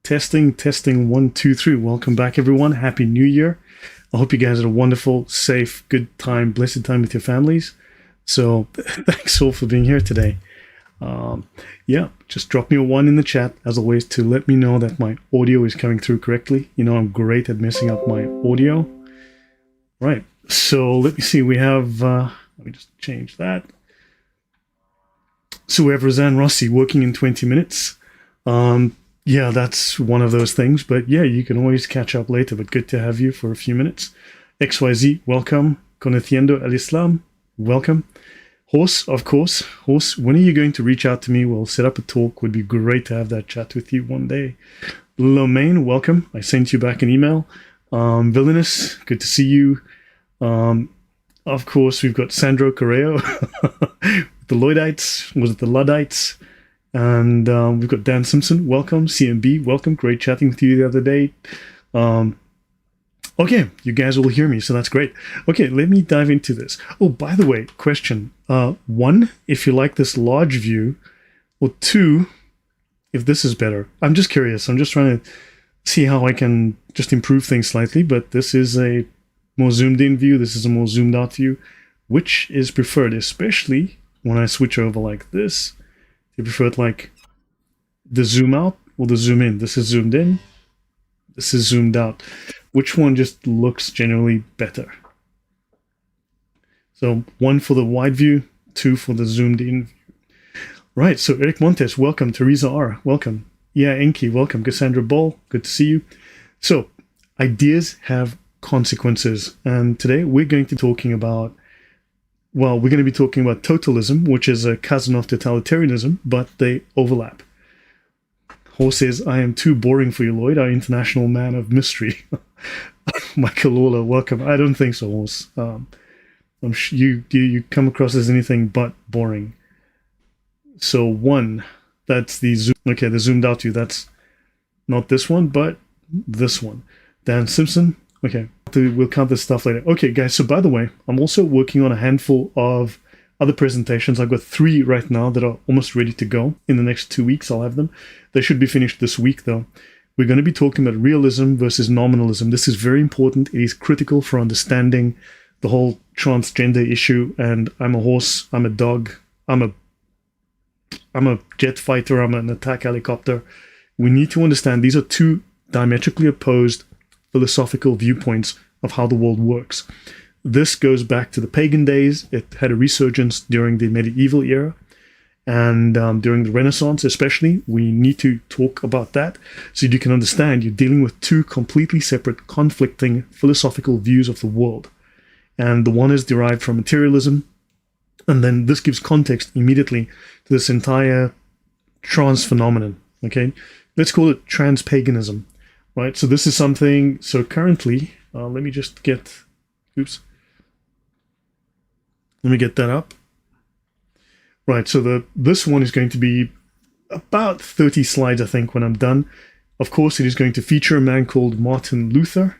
Testing, testing, 1, 2, 3. Welcome back, everyone. Happy New Year. I hope you guys had a wonderful, safe, good time, blessed time with your families. So thanks all for being here today. Yeah, just drop me a 1 in the chat, as always, to let me know that my audio is coming through correctly. You know, I'm great at messing up my audio. Right, so let me see. We have, let me just change that. So we have Roseanne Rossi working in 20 minutes. Yeah, that's one of those things. But yeah, you can always catch up later. But good to have you for a few minutes. XYZ, welcome. Conociendo el Islam, welcome. Horse, of course. Horse, when are you going to reach out to me? We'll set up a talk. Would be great to have that chat with you one day. Lomain, welcome. I sent you back an email. Villainous, good to see you. Of course, we've got Sandro Correo, the Lloydites, was it the Luddites? And we've got Dan Simpson, welcome. CMB, welcome. Great chatting with you the other day. Okay, you guys will hear me, so that's great. Okay, let me dive into this. Oh, by the way, question. 1, if you like this large view, or 2, if this is better. I'm just curious. I'm just trying to see how I can just improve things slightly, but this is a more zoomed in view. This is a more zoomed out view. Which is preferred, especially when I switch over like this? Do you prefer it like the zoom out or the zoom in? This is zoomed in. This is zoomed out. Which one just looks generally better? So 1 for the wide view, 2 for the zoomed in view. Right, so Eric Montes, welcome. Teresa R, welcome. Yeah, Enki, welcome. Cassandra Ball, good to see you. So, ideas have consequences. And today we're going to be talking about, well, we're going to be talking about totalism, which is a cousin of totalitarianism, but they overlap. Horse says, I am too boring for you, Lloyd, our international man of mystery. Michael Lawler, welcome. I don't think so, Horse. I'm sure you come across as anything but boring. So 1, that's the zoom. Okay, the zoomed out view. That's not this one, but this one. Dan Simpson. Okay, we'll count this stuff later. Okay, guys, so by the way, I'm also working on a handful of other presentations. I've got 3 right now that are almost ready to go. In the next 2 weeks, I'll have them. They should be finished this week, though. We're going to be talking about realism versus nominalism. This is very important. It is critical for understanding the whole transgender issue. And I'm a horse, I'm a dog, I'm a jet fighter, I'm an attack helicopter. We need to understand these are 2 diametrically opposed philosophical viewpoints of how the world works. This goes back to the pagan days. It had a resurgence during the medieval era and during the Renaissance especially. We need to talk about that so you can understand you're dealing with 2 completely separate, conflicting philosophical views of the world. And the one is derived from materialism, and then this gives context immediately to this entire trans phenomenon. Okay, let's call it trans-paganism. Right, so this is something, so currently, let me just get, oops. Let me get that up. Right, so this one is going to be about 30 slides, I think, when I'm done. Of course, it is going to feature a man called Martin Luther,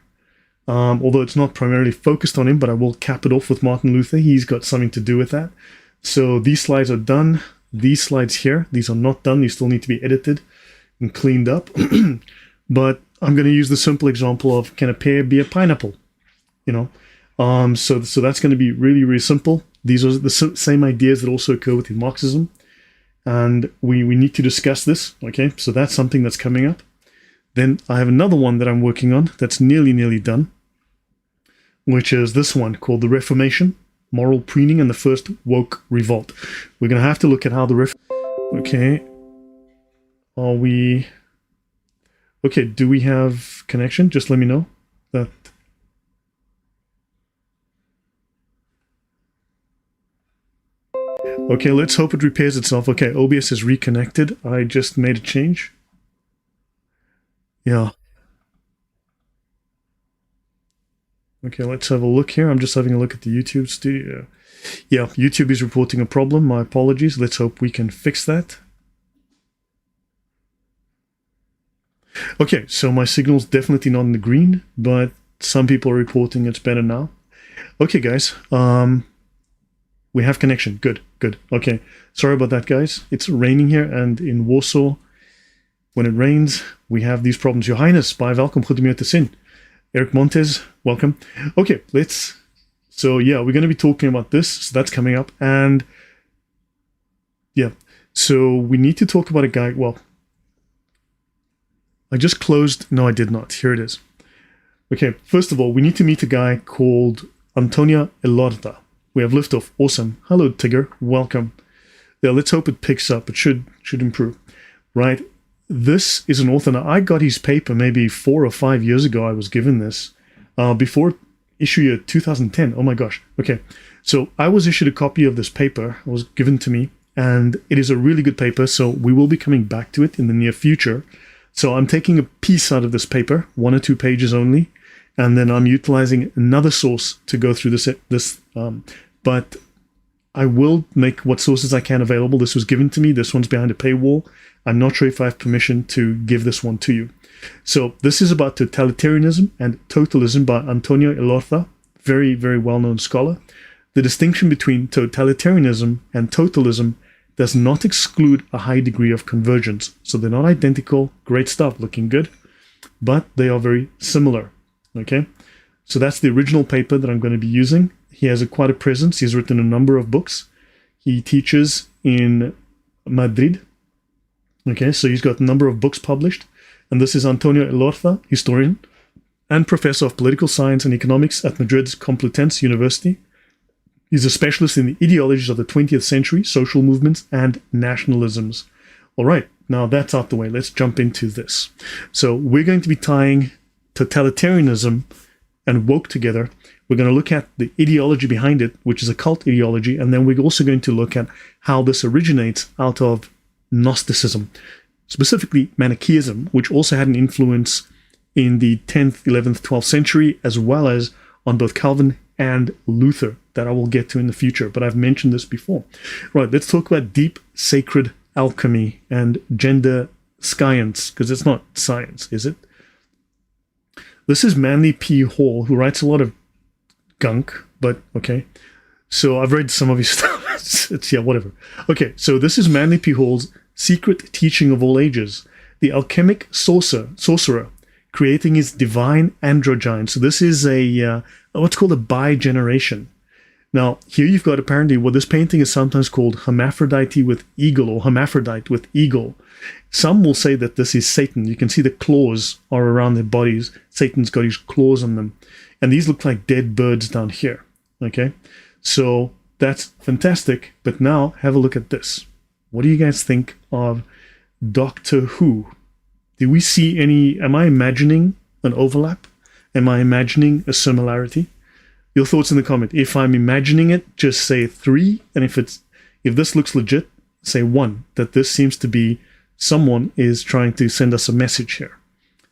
although it's not primarily focused on him, but I will cap it off with Martin Luther. He's got something to do with that. So these slides are done. These slides here, these are not done. These still need to be edited and cleaned up. But I'm going to use the simple example of, can a pear be a pineapple? You know, so that's going to be really, really simple. These are the same ideas that also occur within Marxism, and we need to discuss this. Okay, so that's something that's coming up. Then I have another one that I'm working on that's nearly done, which is this one called The Reformation, Moral Preening and the First Woke Revolt. We're going to have to look at how the okay, are we... Okay, do we have connection? Just let me know that. Okay, let's hope it repairs itself. Okay, OBS is reconnected. I just made a change. Yeah. Okay, let's have a look here. I'm just having a look at the YouTube studio. Yeah, YouTube is reporting a problem. My apologies. Let's hope we can fix that. Okay, so my signal's definitely not in the green, but some people are reporting it's better now. Okay, guys, we have connection. Good. Okay, sorry about that, guys. It's raining here, and in Warsaw, When it rains, we have these problems. Your Highness, baie welkom, goed om jou te sien. Eric Montes, welcome. Okay, so yeah, we're going to be talking about this. So that's coming up. And yeah, so we need to talk about a guy. Well, I just closed. No, I did not. Here it is. Okay, first of all, we need to meet a guy called Antonio Elorda. We have liftoff. Awesome. Hello, Tigger. Welcome. Yeah, let's hope it picks up. It should improve. Right. This is an author. Now, I got his paper maybe 4 or 5 years ago. I was given this before issue year 2010. Oh my gosh. Okay. So I was issued a copy of this paper. It was given to me, and it is a really good paper. So we will be coming back to it in the near future. So I'm taking a piece out of this paper, 1 or 2 pages only, and then I'm utilizing another source to go through this. But I will make what sources I can available. This was given to me. This one's behind a paywall. I'm not sure if I have permission to give this one to you. So this is about totalitarianism and totalism by Antonio Elorda, very, very well-known scholar. The distinction between totalitarianism and totalism does not exclude a high degree of convergence. So they're not identical. Great stuff, looking good. But they are very similar. Okay? So that's the original paper that I'm going to be using. He has quite a presence. He's written a number of books. He teaches in Madrid. Okay, so he's got a number of books published. And this is Antonio Elorda, historian and professor of political science and economics at Madrid's Complutense University. He's a specialist in the ideologies of the 20th century, social movements, and nationalisms. All right, now that's out the way. Let's jump into this. So we're going to be tying totalitarianism and woke together. We're going to look at the ideology behind it, which is a cult ideology, and then we're also going to look at how this originates out of Gnosticism, specifically Manichaeism, which also had an influence in the 10th, 11th, 12th century, as well as on both Calvin and Luther, that I will get to in the future, but I've mentioned this before. Right, let's talk about deep sacred alchemy and gender science, because it's not science, is it? This is Manly P. Hall, who writes a lot of gunk, but okay. So I've read some of his stuff. It's yeah, whatever. Okay, so this is Manly P. Hall's Secret Teaching of All Ages, the alchemic sorcerer creating his divine androgyne. So this is a what's called a bi-generation. Now, here you've got apparently what this painting is sometimes called hermaphrodite with eagle or hermaphrodite with eagle. Some will say that this is Satan. You can see the claws are around their bodies. Satan's got his claws on them. And these look like dead birds down here. Okay? So that's fantastic. But now have a look at this. What do you guys think of Doctor Who? Do we see any... Am I imagining an overlap? Am I imagining a similarity? Your thoughts in the comment. If I'm imagining it, just say 3. And if this looks legit, say 1. That this seems to be someone is trying to send us a message here.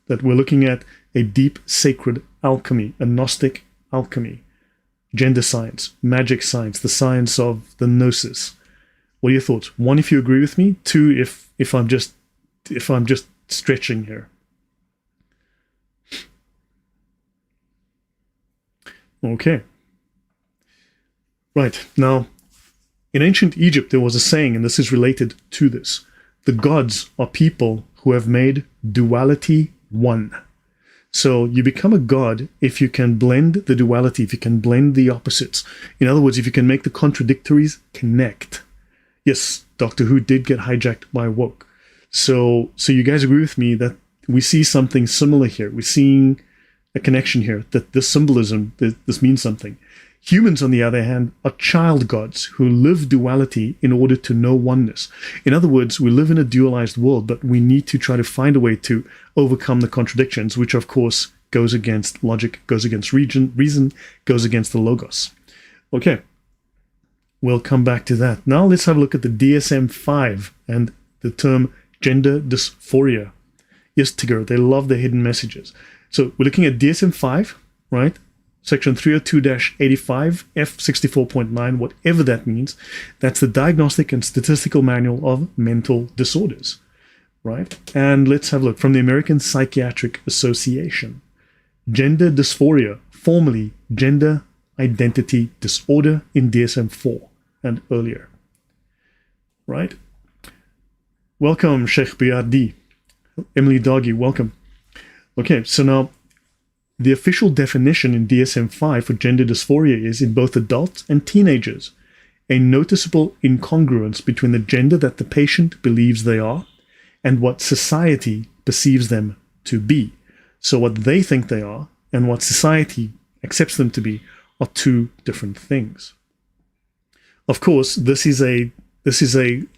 That we're looking at a deep sacred alchemy, a Gnostic alchemy, gender science, magic science, the science of the gnosis. What are your thoughts? 1, if you agree with me. 2, if I'm just stretching here. Okay. Right. Now, in ancient Egypt, there was a saying, and this is related to this. The gods are people who have made duality one. So you become a god if you can blend the duality, if you can blend the opposites. In other words, if you can make the contradictories connect. Yes, Doctor Who did get hijacked by woke. So you guys agree with me that we see something similar here. We're seeing a connection here, that this symbolism, this means something. Humans, on the other hand, are child gods who live duality in order to know oneness. In other words, we live in a dualized world, but we need to try to find a way to overcome the contradictions, which of course goes against logic, goes against reason, goes against the logos. Okay, we'll come back to that. Now let's have a look at the DSM-5 and the term gender dysphoria. Yes, Tigger, they love the hidden messages. So we're looking at DSM-5, right? Section 302-85, F64.9, whatever that means. That's the Diagnostic and Statistical Manual of Mental Disorders, right? And let's have a look from the American Psychiatric Association. Gender dysphoria, formerly gender identity disorder in DSM-4 and earlier, right? Welcome, Sheikh Biardi. Emily Doggy, welcome. Okay, so now the official definition in DSM-5 for gender dysphoria is in both adults and teenagers, a noticeable incongruence between the gender that the patient believes they are and what society perceives them to be. So what they think they are and what society accepts them to be are two different things. Of course, this is a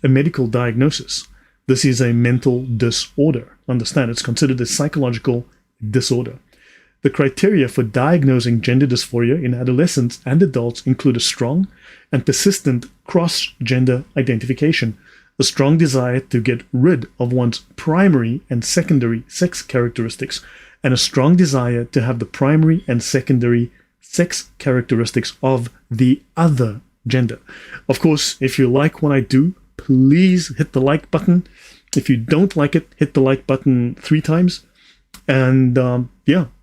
medical diagnosis. This is a mental disorder. Understand, it's considered a psychological disorder. The criteria for diagnosing gender dysphoria in adolescents and adults include a strong and persistent cross-gender identification, a strong desire to get rid of one's primary and secondary sex characteristics, and a strong desire to have the primary and secondary sex characteristics of the other gender. Of course, if you like what I do, please hit the like button. If you don't like it, hit the like button 3 times. And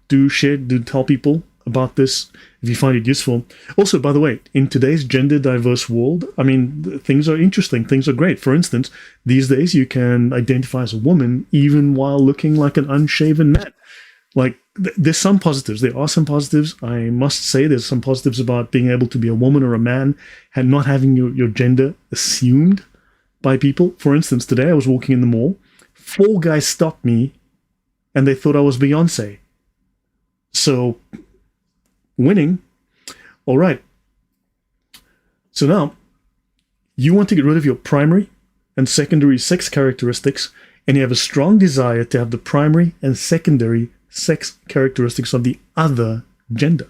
do share, do tell people about this if you find it useful. Also, by the way, in today's gender diverse world, I mean, things are interesting. Things are great. For instance, these days you can identify as a woman even while looking like an unshaven man. Like, there's some positives. There are some positives. I must say there's some positives about being able to be a woman or a man and not having your gender assumed by people. For instance, today I was walking in the mall. 4 guys stopped me and they thought I was Beyonce. So, winning. All right. So now, you want to get rid of your primary and secondary sex characteristics, and you have a strong desire to have the primary and secondary sex characteristics of the other gender.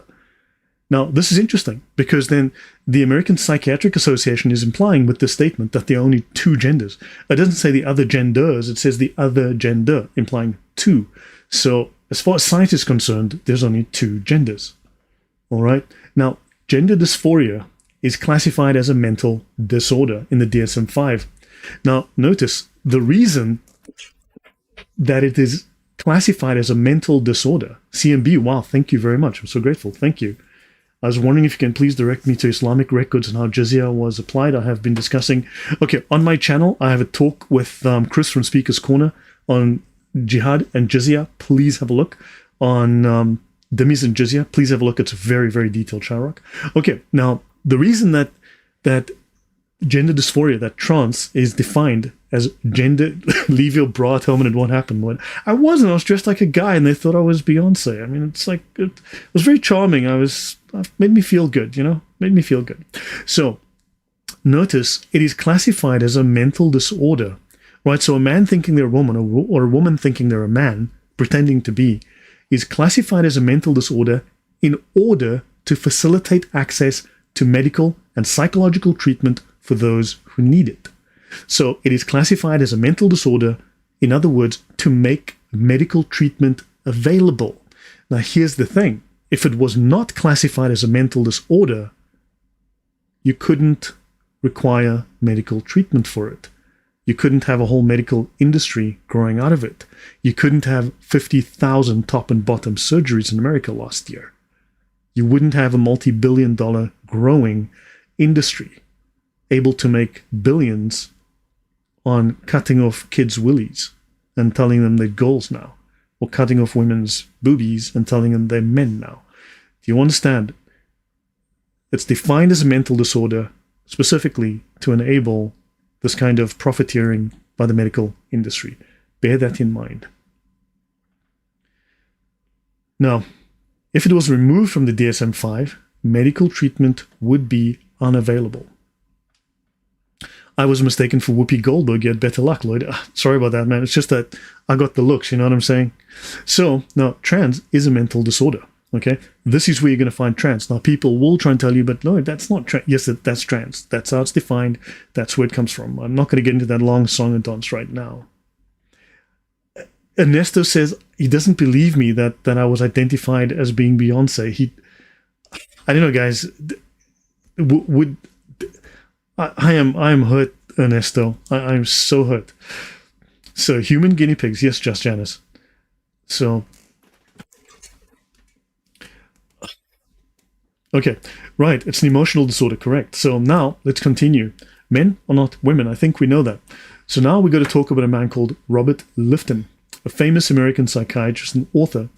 Now, this is interesting because then the American Psychiatric Association is implying with this statement that there are only 2 genders. It doesn't say the other genders, it says the other gender, implying 2. So, as far as science is concerned, there's only 2 genders. All right? Now, gender dysphoria is classified as a mental disorder in the DSM-5. Now, notice the reason that it is classified as a mental disorder. CMB, wow, thank you very much. I'm so grateful. Thank you. I was wondering if you can please direct me to Islamic records and how jizya was applied. I have been discussing. Okay, on my channel, I have a talk with Chris from Speaker's Corner on jihad and jizya. Please have a look on dhimmis and jizya. Please have a look. It's a very, very detailed Sharrock. Okay, now the reason that gender dysphoria, that trans, is defined as gender. Leave your bra at home and it won't happen. When I wasn't, I was dressed like a guy and they thought I was Beyonce. I mean, it's like, it was very charming. Made me feel good, made me feel good. So notice it is classified as a mental disorder, right? So a man thinking they're a woman or a woman thinking they're a man, pretending to be, is classified as a mental disorder in order to facilitate access to medical and psychological treatment for those who need it. So it is classified as a mental disorder, in other words, to make medical treatment available. Now, here's the thing. If it was not classified as a mental disorder, you couldn't require medical treatment for it. You couldn't have a whole medical industry growing out of it. You couldn't have 50,000 top and bottom surgeries in America last year. You wouldn't have a multi-billion-dollar growing industry able to make billions on cutting off kids' willies and telling them they're girls now, or cutting off women's boobies and telling them they're men now. Do you understand? It's defined as a mental disorder specifically to enable this kind of profiteering by the medical industry. Bear that in mind. Now, if it was removed from the DSM-5, medical treatment would be unavailable. I was mistaken for Whoopi Goldberg. You had better luck, Lloyd. Sorry about that, man. It's just that I got the looks, you know what I'm saying? So, now, trans is a mental disorder, okay? This is where you're going to find trans. Now, people will try and tell you, but no, that's not trans. Yes, that's trans. That's how it's defined. That's where it comes from. I'm not going to get into that long song and dance right now. Ernesto says he doesn't believe me that I was identified as being Beyonce. I don't know, guys. I am hurt, Ernesto. I'm so hurt. So, human guinea pigs. Yes, Just Janice. So, okay, right. It's an emotional disorder, correct. So now, let's continue. Men are not women. I think we know that. So now we got to talk about a man called Robert Lifton. a famous American psychiatrist and author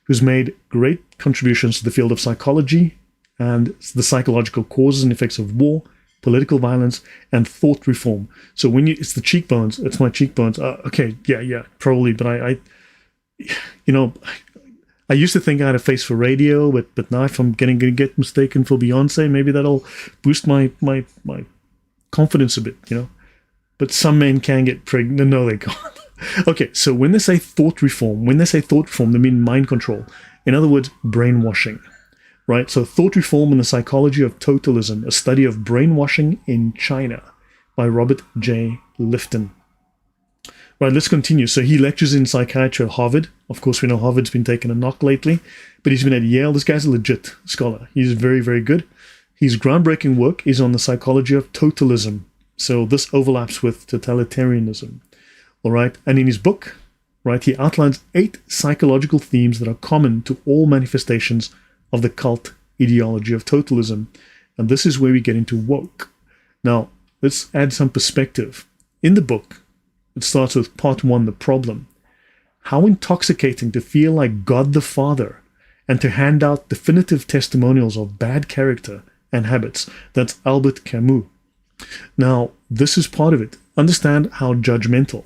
who's made great contributions to the field of psychology and the psychological causes and effects of war, political violence, and thought reform. So when it's the cheekbones, it's my cheekbones. Okay, yeah, probably. But I used to think I had a face for radio, but now if I'm going to get mistaken for Beyonce, maybe that'll boost my confidence a bit, But some men can get pregnant. No, they can't. Okay, so when they say thought reform, they mean mind control. In other words, brainwashing. Right? So thought reform and the psychology of totalism, a study of brainwashing in China by Robert J. Lifton. Right, let's continue. So he lectures in psychiatry at Harvard. Of course, we know Harvard's been taking a knock lately, but he's been at Yale. This guy's a legit scholar. He's very, very good. His groundbreaking work is on the psychology of totalism. So this overlaps with totalitarianism. All right, and in his book, right, he outlines 8 psychological themes that are common to all manifestations of the cult ideology of totalism. And this is where we get into woke. Now, let's add some perspective. In the book, it starts with part 1, the problem. How intoxicating to feel like God the Father and to hand out definitive testimonials of bad character and habits. That's Albert Camus. Now, this is part of it. Understand how judgmental.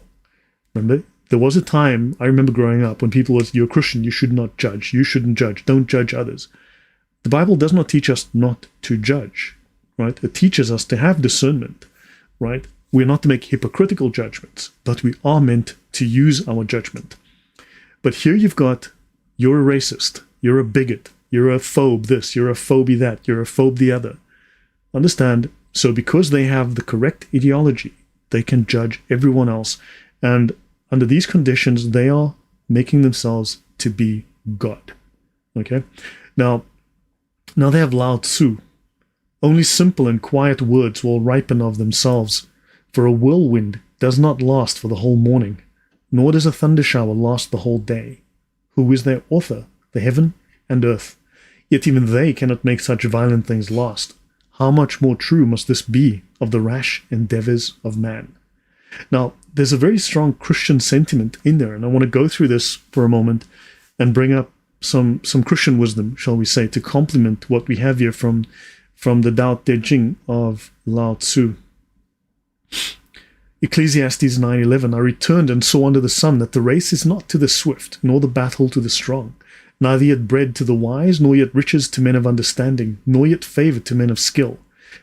Remember, there was a time, I remember growing up, when people was, you're a Christian, you should not judge. You shouldn't judge. Don't judge others. The Bible does not teach us not to judge, right? It teaches us to have discernment, right? We're not to make hypocritical judgments, but we are meant to use our judgment. But here you've got, you're a racist, you're a bigot, you're a phobe this, you're a phobie that, you're a phobe the other. Understand, so because they have the correct ideology, they can judge everyone else. And under these conditions, they are making themselves to be God. Okay? Now they have Lao Tzu. Only simple and quiet words will ripen of themselves. For a whirlwind does not last for the whole morning, nor does a thunder shower last the whole day. Who is their author? The heaven and earth. Yet even they cannot make such violent things last. How much more true must this be of the rash endeavors of man? Now, there's a very strong Christian sentiment in there, and I want to go through this for a moment and bring up some Christian wisdom, shall we say, to complement what we have here from the Tao Te Ching of Lao Tzu. Ecclesiastes 9:11, I returned and saw under the sun that the race is not to the swift, nor the battle to the strong, neither yet bread to the wise, nor yet riches to men of understanding, nor yet favor to men of skill,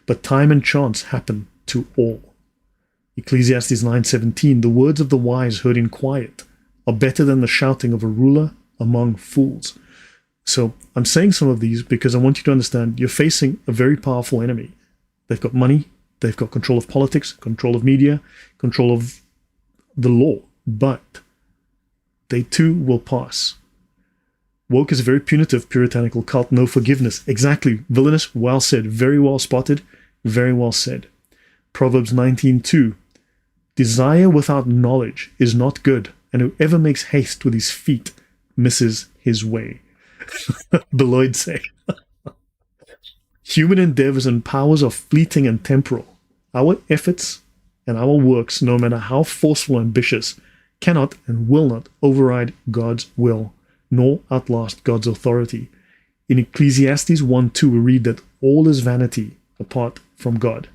but time and chance happen to all. Ecclesiastes 9:17, the words of the wise heard in quiet are better than the shouting of a ruler among fools. So I'm saying some of these because I want you to understand you're facing a very powerful enemy. They've got money, they've got control of politics, control of media, control of the law, but they too will pass. Woke is a very punitive, puritanical cult, no forgiveness. Exactly, villainous, well said, very well spotted, very well said. Proverbs 19:2, desire without knowledge is not good, and whoever makes haste with his feet misses his way. Lloyd say. Human endeavors and powers are fleeting and temporal. Our efforts and our works, no matter how forceful and ambitious, cannot and will not override God's will, nor outlast God's authority. In Ecclesiastes 1:2, we read that all is vanity apart from God.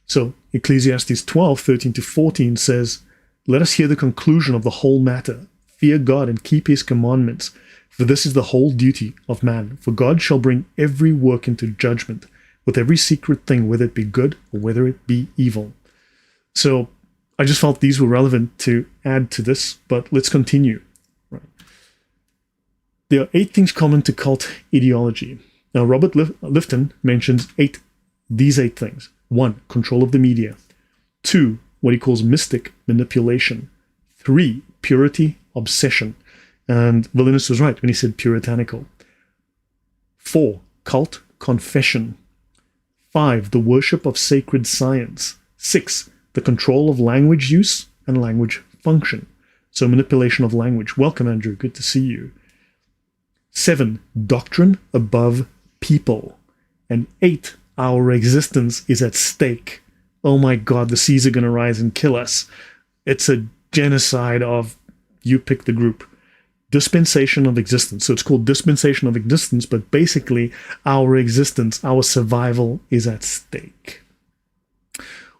So Ecclesiastes 12:13-14 says, let us hear the conclusion of the whole matter. Fear God and keep his commandments, for this is the whole duty of man. For God shall bring every work into judgment, with every secret thing, whether it be good or whether it be evil. So I just felt these were relevant to add to this, but let's continue. Right. There are 8 things common to cult ideology. Now, Robert Lifton mentions these 8 things. 1, control of the media. 2, what he calls mystic manipulation. 3, purity, obsession. And Villainous was right when he said puritanical. 4, cult confession. 5, the worship of sacred science. 6, the control of language use and language function. So manipulation of language. Welcome, Andrew. Good to see you. 7, doctrine above people. And 8, our existence is at stake. Oh my God, the seas are going to rise and kill us. It's a genocide of, you pick the group, dispensation of existence. So it's called dispensation of existence, but basically our existence, our survival is at stake.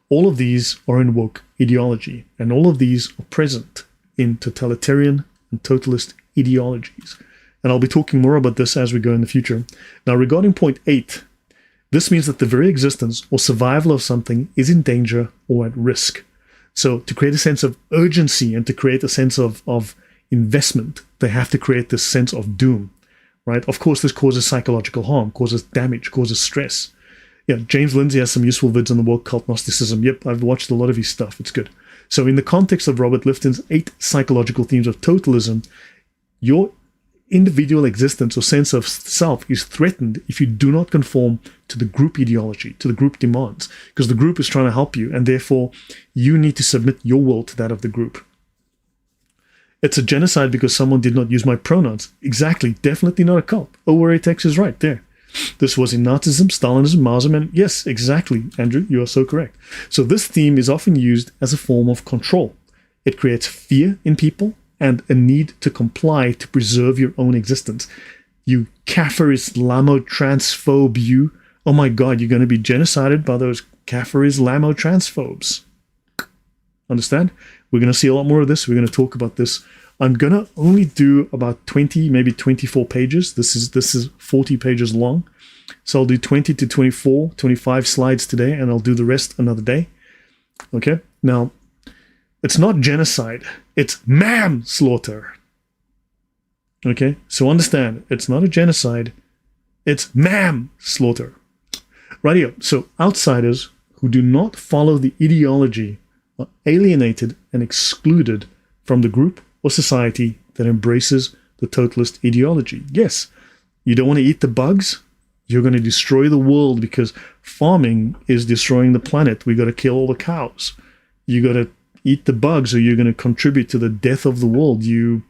All of these are in woke ideology, and all of these are present in totalitarian and totalist ideologies. And I'll be talking more about this as we go in the future. Now, regarding point 8, this means that the very existence or survival of something is in danger or at risk. So to create a sense of urgency and to create a sense of investment, they have to create this sense of doom, right? Of course, this causes psychological harm, causes damage, causes stress. Yeah, James Lindsay has some useful vids on the woke cult Gnosticism. Yep, I've watched a lot of his stuff. It's good. So in the context of Robert Lifton's 8 psychological themes of totalism, your individual existence or sense of self is threatened if you do not conform to the group ideology, to the group demands, because the group is trying to help you, and therefore you need to submit your will to that of the group. It's a genocide because someone did not use my pronouns. Exactly, definitely not a cult. O-R-A-T-X is right there. This was in Nazism, Stalinism, Maoism, and yes, exactly, Andrew, you are so correct. So this theme is often used as a form of control. It creates fear in people and a need to comply to preserve your own existence. You Kafir Islamo-transphobe, you. Oh my God, you're going to be genocided by those Kafir Islamo-transphobes. Understand? We're going to see a lot more of this. We're going to talk about this. I'm going to only do about 20, maybe 24 pages. This is 40 pages long. So I'll do 20 to 24, 25 slides today, and I'll do the rest another day. Okay? Now, it's not genocide. It's manslaughter. Okay? So understand, it's not a genocide. It's manslaughter. Rightio. So outsiders who do not follow the ideology are alienated and excluded from the group or society that embraces the totalist ideology. Yes, you don't want to eat the bugs. You're going to destroy the world because farming is destroying the planet. We got to kill all the cows. You got to eat the bugs, or you're going to contribute to the death of the world. You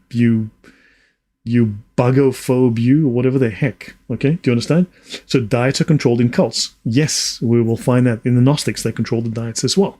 bugophobe, you, or whatever the heck. Okay, do you understand? So diets are controlled in cults. Yes, we will find that in the Gnostics. They control the diets as well.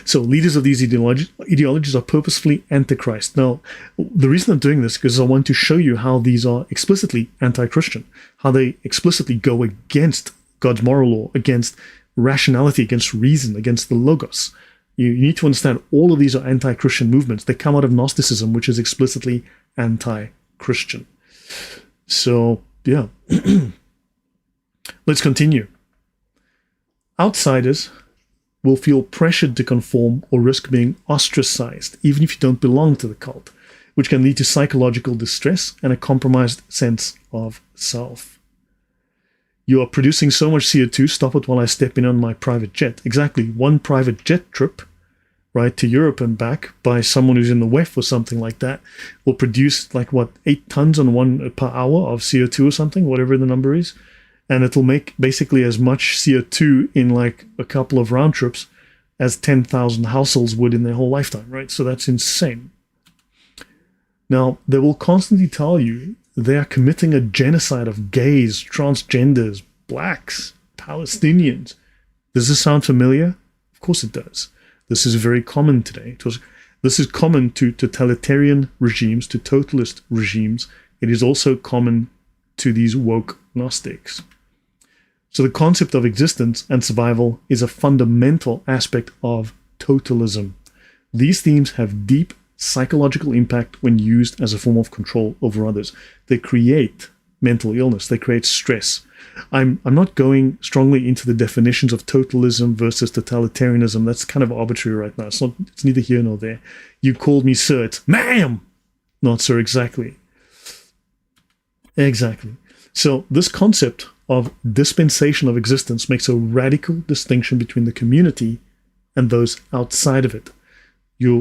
So leaders of these ideologies are purposefully antichrist. Now, the reason I'm doing this is because I want to show you how these are explicitly anti-Christian, how they explicitly go against God's moral law, against rationality, against reason, against the logos. You need to understand all of these are anti-Christian movements. They come out of Gnosticism, which is explicitly anti-Christian. So, yeah. Let's continue. Outsiders will feel pressured to conform or risk being ostracized, even if you don't belong to the cult, which can lead to psychological distress and a compromised sense of self. You are producing so much CO2, stop it while I step in on my private jet. Exactly, one private jet trip, right, to Europe and back by someone who's in the WEF or something like that will produce, 8 tons on 1 per hour of CO2 or something, whatever the number is. And it'll make basically as much CO2 in a couple of round trips as 10,000 households would in their whole lifetime, right? So that's insane. Now, they will constantly tell you they are committing a genocide of gays, transgenders, blacks, Palestinians. Does this sound familiar? Of course it does. This is very common today. This is common to totalitarian regimes, to totalist regimes. It is also common to these woke Gnostics. So the concept of existence and survival is a fundamental aspect of totalism. These themes have deep psychological impact when used as a form of control over others. They create mental illness. They create stress. I'm not going strongly into the definitions of totalism versus totalitarianism. That's kind of arbitrary right now. It's neither here nor there. You called me sir. It's ma'am. Not sir, exactly. Exactly. So this concept of dispensation of existence makes a radical distinction between the community and those outside of it.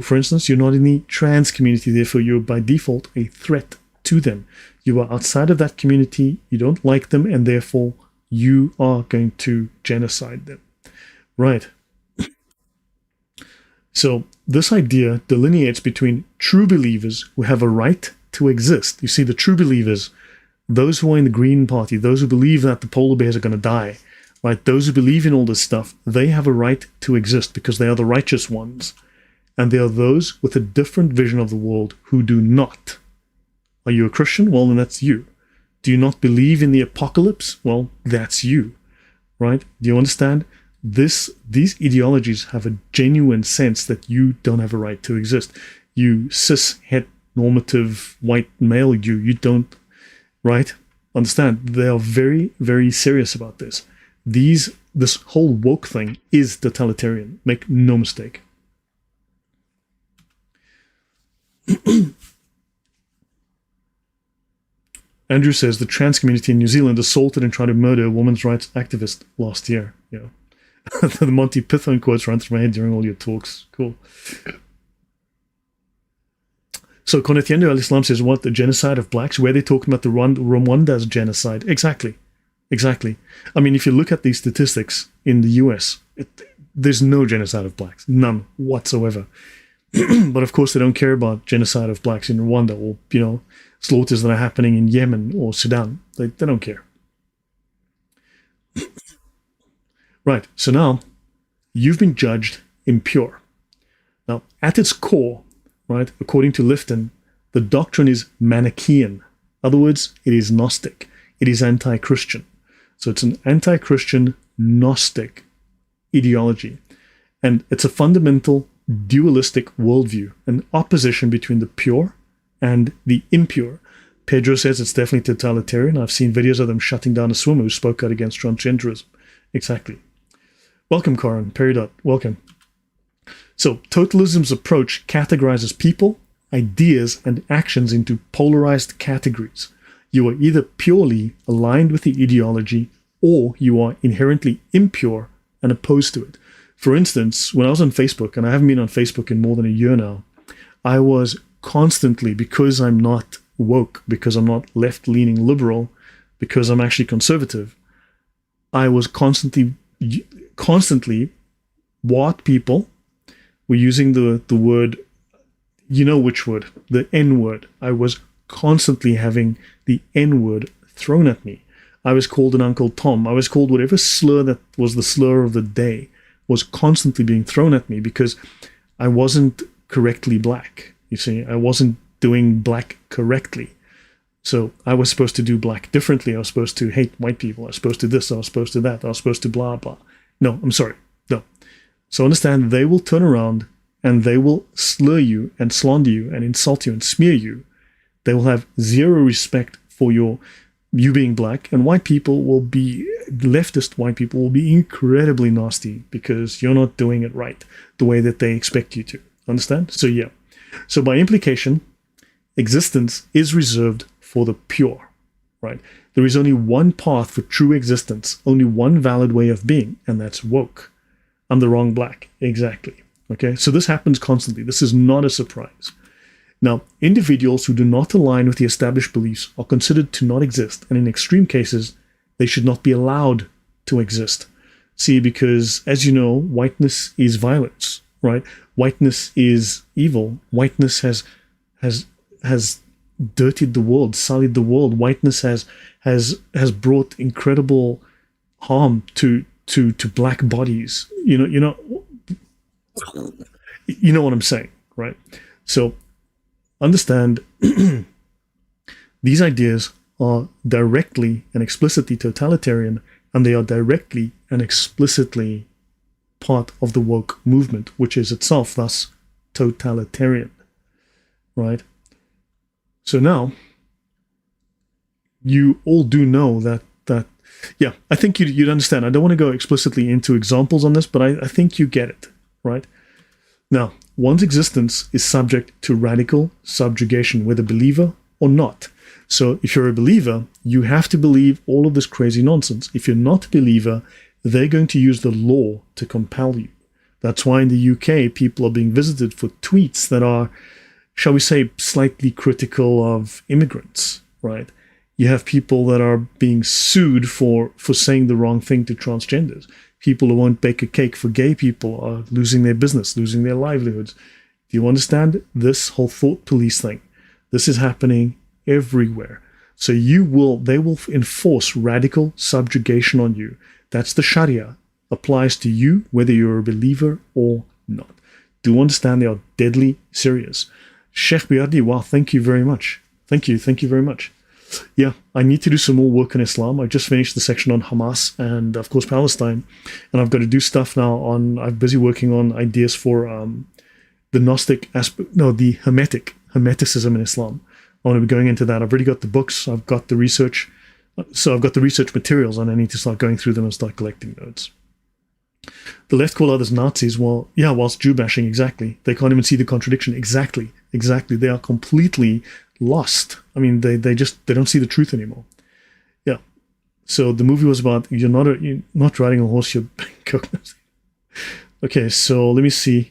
For instance, you're not in the trans community, therefore you're by default a threat to them. You are outside of that community, you don't like them, and therefore you are going to genocide them. Right. So this idea delineates between true believers who have a right to exist. You see, the true believers, those who are in the Green Party, those who believe that the polar bears are going to die, right? Those who believe in all this stuff, they have a right to exist because they are the righteous ones. And there are those with a different vision of the world who do not. Are you a Christian? Well, then that's you. Do you not believe in the apocalypse? Well, that's you, right? Do you understand? These ideologies have a genuine sense that you don't have a right to exist. You cis, het, normative, white male, you don't, right? Understand? They are very, very serious about this. This whole woke thing is totalitarian. Make no mistake. Andrew says the trans community in New Zealand assaulted and tried to murder a women's rights activist last year. Yeah. The Monty Python quotes run through my head during all your talks. Cool. So Conetiendo al-Islam says, what, the genocide of blacks? Where they're talking about the Rwanda's genocide. Exactly. I mean, if you look at these statistics in the US, there's no genocide of blacks. None whatsoever. But of course, they don't care about genocide of blacks in Rwanda or, slaughters that are happening in Yemen or Sudan. They don't care. Right, so now you've been judged impure. Now, at its core, right, according to Lifton, the doctrine is Manichaean. In other words, it is Gnostic. It is anti-Christian. So it's an anti-Christian Gnostic ideology. And it's a fundamental dualistic worldview, an opposition between the pure and the impure. Pedro says it's definitely totalitarian. I've seen videos of them shutting down a swimmer who spoke out against transgenderism. Exactly. Welcome, Corin. Peridot. Welcome. So, totalism's approach categorizes people, ideas, and actions into polarized categories. You are either purely aligned with the ideology, or you are inherently impure and opposed to it. For instance, when I was on Facebook, and I haven't been on Facebook in more than a year now, I was constantly, because I'm not woke, because I'm not left-leaning liberal, because I'm actually conservative, I was constantly, what people were using the word, you know which word, the N-word. I was constantly having the N-word thrown at me. I was called an Uncle Tom. I was called whatever slur that was the slur of the day was constantly being thrown at me because I wasn't correctly black. You see, I wasn't doing black correctly. So I was supposed to do black differently. I was supposed to hate white people. I was supposed to this. I was supposed to that. I was supposed to blah, blah. No, I'm sorry. No. So understand, they will turn around and they will slur you and slander you and insult you and smear you. They will have zero respect for you being black, and white people will be, leftist white people will be incredibly nasty because you're not doing it right the way that they expect you to. Understand? So yeah. So by implication, existence is reserved for the pure, right? There is only one path for true existence, only one valid way of being, and that's woke. I'm the wrong black. Exactly. Okay, so this happens constantly. This is not a surprise. Now, individuals who do not align with the established beliefs are considered to not exist, and in extreme cases, they should not be allowed to exist. See, because as you know, whiteness is violence, right? Whiteness is evil. Whiteness has dirtied the world, sullied the world. Whiteness has brought incredible harm to black bodies. You know what I'm saying, right? So understand these ideas are directly and explicitly totalitarian, and they are directly and explicitly part of the woke movement, which is itself thus totalitarian, right? So now you all do know that yeah, I think you'd understand. I don't want to go explicitly into examples on this, but I think you get it, right? Now, one's existence is subject to radical subjugation, whether believer or not. So if you're a believer, you have to believe all of this crazy nonsense. If you're not a believer, they're going to use the law to compel you. That's why in the UK, people are being visited for tweets that are, shall we say, slightly critical of immigrants, right? You have people that are being sued for saying the wrong thing to transgenders. People who won't bake a cake for gay people are losing their business, losing their livelihoods. Do you understand this whole thought police thing? This is happening everywhere. So they will enforce radical subjugation on you. That's the Sharia. Applies to you whether you're a believer or not. Do understand they are deadly serious. Sheikh Biardi, wow, thank you very much. Thank you very much. Yeah, I need to do some more work on Islam. I just finished the section on Hamas and, of course, Palestine. And I've got to do stuff now on, I'm busy working on ideas for the Gnostic aspect, no, the Hermeticism in Islam. I want to be going into that. I've already got the books. I've got the research. So I've got the research materials and I need to start going through them and start collecting notes. The left call others Nazis. Well, yeah, whilst Jew bashing, exactly. They can't even see the contradiction. Exactly. They are completely lost. I mean, they don't see the truth anymore. Yeah. So the movie was about you're not riding a horse, you're okay, so let me see.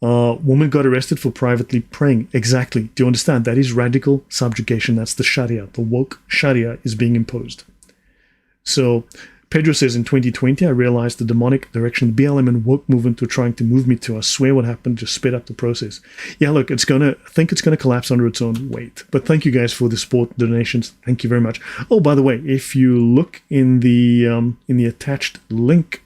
Woman got arrested for privately praying. Exactly. Do you understand? That is radical subjugation. That's the Sharia. The woke Sharia is being imposed. So Pedro says, in 2020, I realized the demonic direction the BLM and woke movement were trying to move me to. I swear what happened just sped up the process. Yeah, look, I think it's going to collapse under its own weight. But thank you guys for the support donations. Thank you very much. Oh, by the way, if you look in the attached link,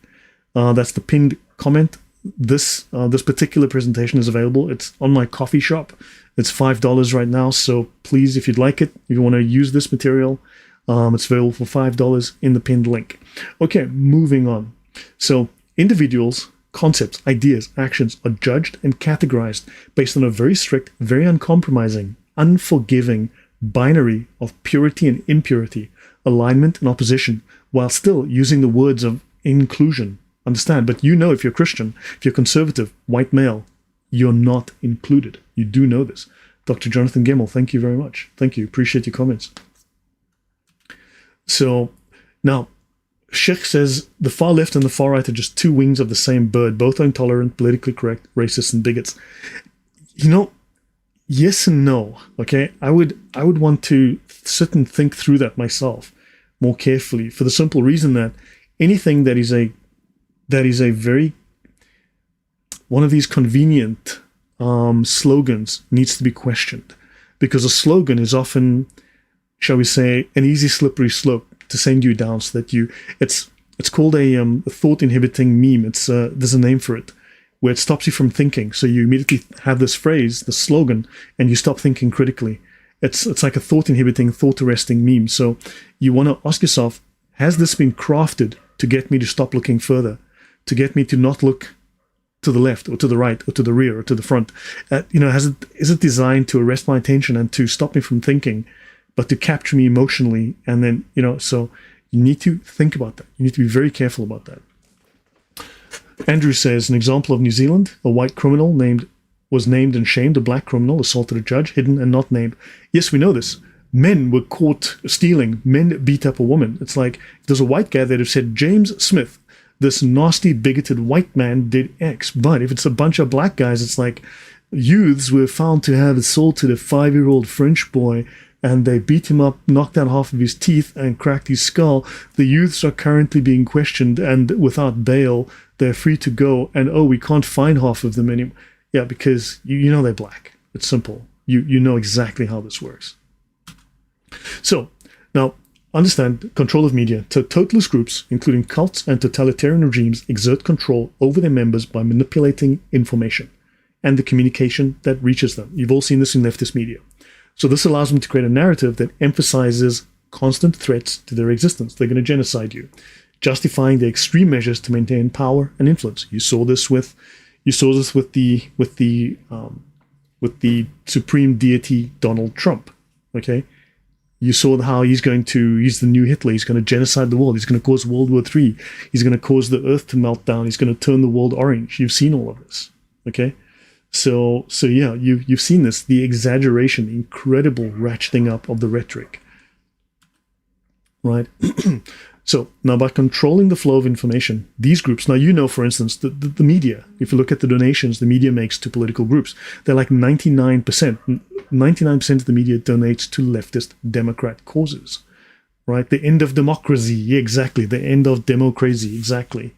that's the pinned comment. This particular presentation is available. It's on my coffee shop. It's $5 right now. So please, if you'd like it, if you want to use this material, it's available for $5 in the pinned link. Okay, moving on. So individuals, concepts, ideas, actions are judged and categorized based on a very strict, very uncompromising, unforgiving binary of purity and impurity, alignment and opposition, while still using the words of inclusion. Understand, but you know if you're Christian, if you're conservative, white male, you're not included. You do know this. Dr. Jonathan Gemmell, thank you very much. Thank you. Appreciate your comments. So now, Sheikh says the far left and the far right are just two wings of the same bird. Both are intolerant, politically correct, racist, and bigots. You know, yes and no. Okay, I would want to sit and think through that myself more carefully, for the simple reason that anything that is a very one of these convenient slogans needs to be questioned, because a slogan is often, shall we say, an easy slippery slope to send you down, so that it's called a thought inhibiting meme. There's a name for it, where it stops you from thinking. So you immediately have this phrase, the slogan, and you stop thinking critically. It's like a thought inhibiting, thought arresting meme. So you want to ask yourself, has this been crafted to get me to stop looking further, to get me to not look to the left or to the right or to the rear or to the front? Is it designed to arrest my attention and to stop me from thinking, but to capture me emotionally? And then, so you need to think about that. You need to be very careful about that. Andrew says, an example of New Zealand, a white criminal was named and shamed, a black criminal assaulted a judge, hidden and not named. Yes, we know this. Men were caught stealing. Men beat up a woman. It's like, if there's a white guy that have said, James Smith, this nasty, bigoted white man did X. But if it's a bunch of black guys, it's like, youths were found to have assaulted a 5-year-old French boy, and they beat him up, knocked out half of his teeth, and cracked his skull. The youths are currently being questioned, and without bail, they're free to go. And, we can't find half of them anymore. Yeah, because you know they're black. It's simple. You know exactly how this works. So, now, understand control of media. Totalist groups, including cults and totalitarian regimes, exert control over their members by manipulating information and the communication that reaches them. You've all seen this in leftist media. So this allows them to create a narrative that emphasizes constant threats to their existence. They're going to genocide you, justifying the extreme measures to maintain power and influence. You saw this with the supreme deity Donald Trump. Okay, you saw how he's the new Hitler. He's going to genocide the world. He's going to cause World War III. He's going to cause the earth to melt down. He's going to turn the world orange. You've seen all of this. Okay. So yeah, you've seen this, the exaggeration, the incredible ratcheting up of the rhetoric, right? So now, by controlling the flow of information, these groups, now, for instance, the media, if you look at the donations the media makes to political groups, they're like 99% of the media donates to leftist Democrat causes, right? The end of democracy, exactly. The end of democracy, exactly,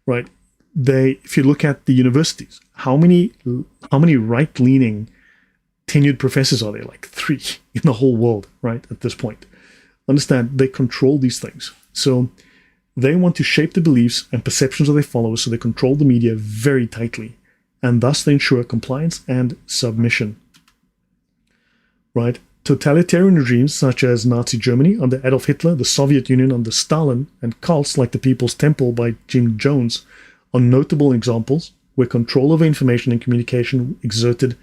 right? If you look at the universities, how many right-leaning tenured professors are there? Like 3 in the whole world, right? At this point, understand, they control these things. So they want to shape the beliefs and perceptions of their followers. So they control the media very tightly, and thus they ensure compliance and submission. Right? Totalitarian regimes such as Nazi Germany under Adolf Hitler, the Soviet Union under Stalin, and cults like the People's Temple by Jim Jones are notable examples where control over information and communication exerted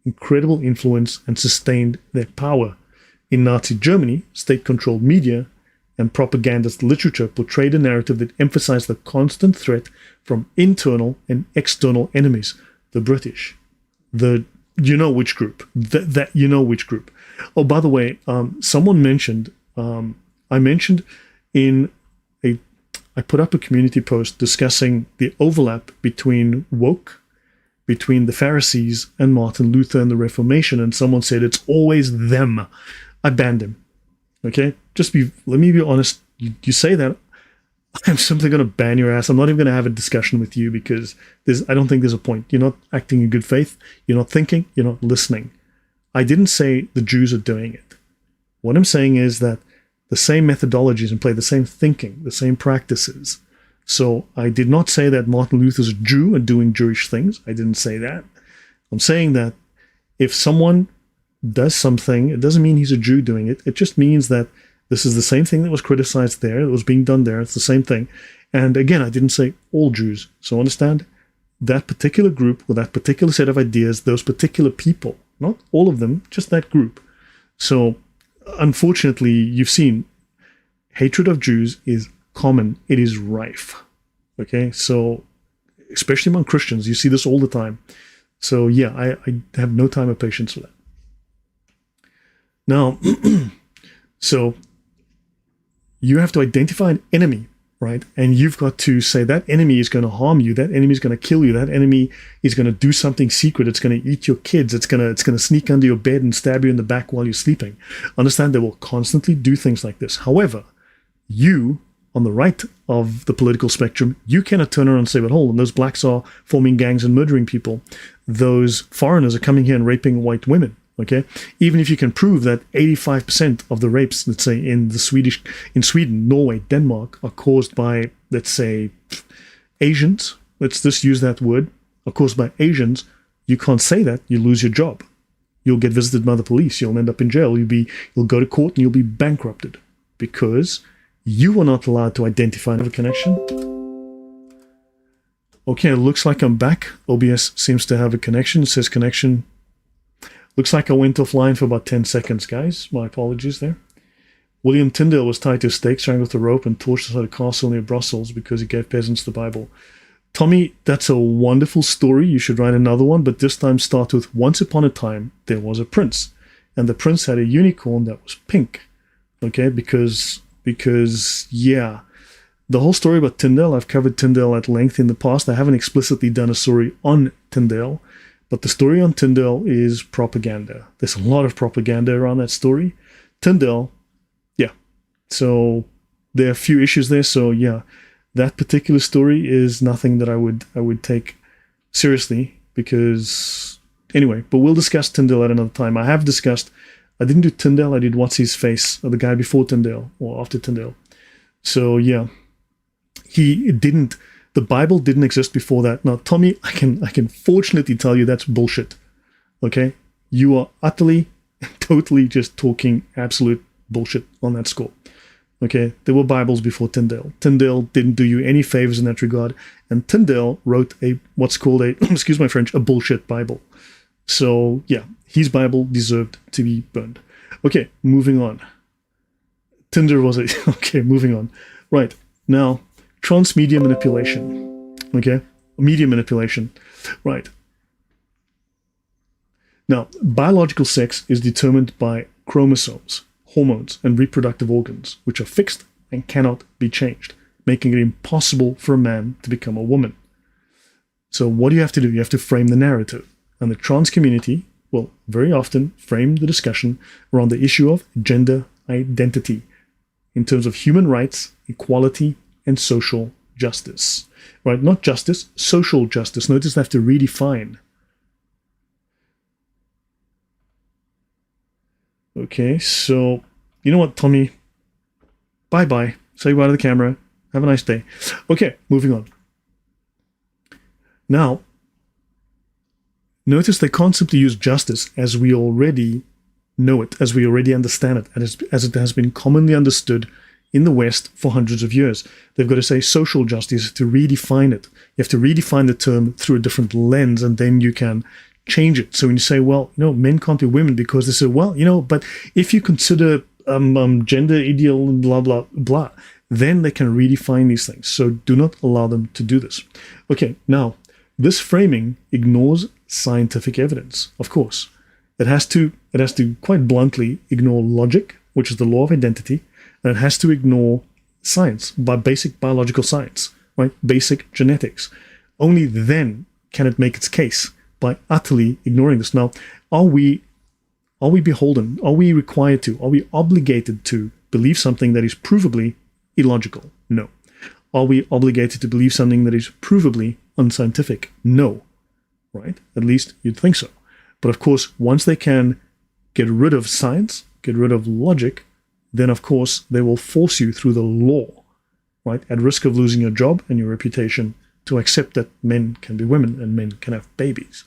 incredible influence and sustained their power. In Nazi Germany, state-controlled media and propagandist literature portrayed a narrative that emphasized the constant threat from internal and external enemies, the British, the you know which group, that you know which group. Oh, by the way, someone mentioned, I mentioned I put up a community post discussing the overlap between between the Pharisees and Martin Luther and the Reformation, and someone said it's always them. I banned him. Okay, let me be honest. You say that, I'm simply going to ban your ass. I'm not even going to have a discussion with you because I don't think there's a point. You're not acting in good faith. You're not thinking. You're not listening. I didn't say the Jews are doing it. What I'm saying is that the same methodologies in play, the same thinking, the same practices. So I did not say that Martin Luther's a Jew and doing Jewish things. I didn't say that. I'm saying that if someone does something, it doesn't mean he's a Jew doing it. It just means that this is the same thing that was criticized there, that was being done there. It's the same thing. And again, I didn't say all Jews. So understand that particular group with that particular set of ideas, those particular people, not all of them, just that group. So unfortunately, you've seen hatred of Jews is common. It is rife. Okay, so especially among Christians, you see this all the time. So yeah, I have no time or patience for that. Now, so you have to identify an enemy, right? And you've got to say that enemy is going to harm you. That enemy is going to kill you. That enemy is going to do something secret. It's going to eat your kids. It's going to sneak under your bed and stab you in the back while you're sleeping. Understand they will constantly do things like this. However, you, on the right of the political spectrum, you cannot turn around and say, but hold on, those blacks are forming gangs and murdering people. Those foreigners are coming here and raping white women. Okay, even if you can prove that 85% of the rapes, let's say in Sweden, Norway, Denmark, are caused by, let's say, Asians. Let's just use that word. Are caused by Asians. You can't say that. You lose your job. You'll get visited by the police. You'll end up in jail. You'll go to court and you'll be bankrupted because you are not allowed to identify a connection. Okay, it looks like I'm back. OBS seems to have a connection. It says connection. Looks like I went offline for about 10 seconds, guys. My apologies there. William Tyndale was tied to a stake, strangled with a rope, and torched outside a castle near Brussels because he gave peasants the Bible. Tommy, that's a wonderful story. You should write another one, but this time start with once upon a time, there was a prince. And the prince had a unicorn that was pink. Okay, because yeah. The whole story about Tyndale, I've covered Tyndale at length in the past. I haven't explicitly done a story on Tyndale. But the story on Tyndale is propaganda. There's a lot of propaganda around that story. Tyndale, yeah. So there are a few issues there. So yeah, that particular story is nothing that I would take seriously because anyway. But we'll discuss Tyndale at another time. I didn't do Tyndale. I did What's His Face, or the guy before Tyndale or after Tyndale. So yeah, the Bible didn't exist before that. Now, Tommy, I can fortunately tell you that's bullshit. Okay? You are utterly, totally just talking absolute bullshit on that score. Okay? There were Bibles before Tyndale. Tyndale didn't do you any favors in that regard. And Tyndale wrote what's called excuse my French, a bullshit Bible. So, yeah, his Bible deserved to be burned. Okay, moving on. Okay, moving on. Right, now, transmedia manipulation. Okay? Media manipulation. Right. Now, biological sex is determined by chromosomes, hormones, and reproductive organs, which are fixed and cannot be changed, making it impossible for a man to become a woman. So what do you have to do? You have to frame the narrative. And the trans community will very often frame the discussion around the issue of gender identity in terms of human rights, equality, and social justice. Right? Not justice, social justice. Notice they have to redefine. Okay, so you know what, Tommy? Bye-bye. Say bye to the camera. Have a nice day. Okay, moving on. Now, Notice they can't simply use justice as we already know it, as we already understand it, as it has been commonly understood in the West for hundreds of years. They've got to say social justice to redefine it. You have to redefine the term through a different lens, and then you can change it. So when you say, well, men can't be women because they say, well, but if you consider gender ideal and blah, blah, blah, then they can redefine these things. So do not allow them to do this. Okay, now, this framing ignores scientific evidence, of course. It has to quite bluntly ignore logic, which is the law of identity, and it has to ignore science, by basic biological science, right? Basic genetics. Only then can it make its case by utterly ignoring this. Now, are we beholden? Are we required to? Are we obligated to believe something that is provably illogical? No. Are we obligated to believe something that is provably unscientific? No. Right? At least you'd think so. But of course, once they can get rid of science, get rid of logic, then of course they will force you through the law, right, at risk of losing your job and your reputation, to accept that men can be women and men can have babies,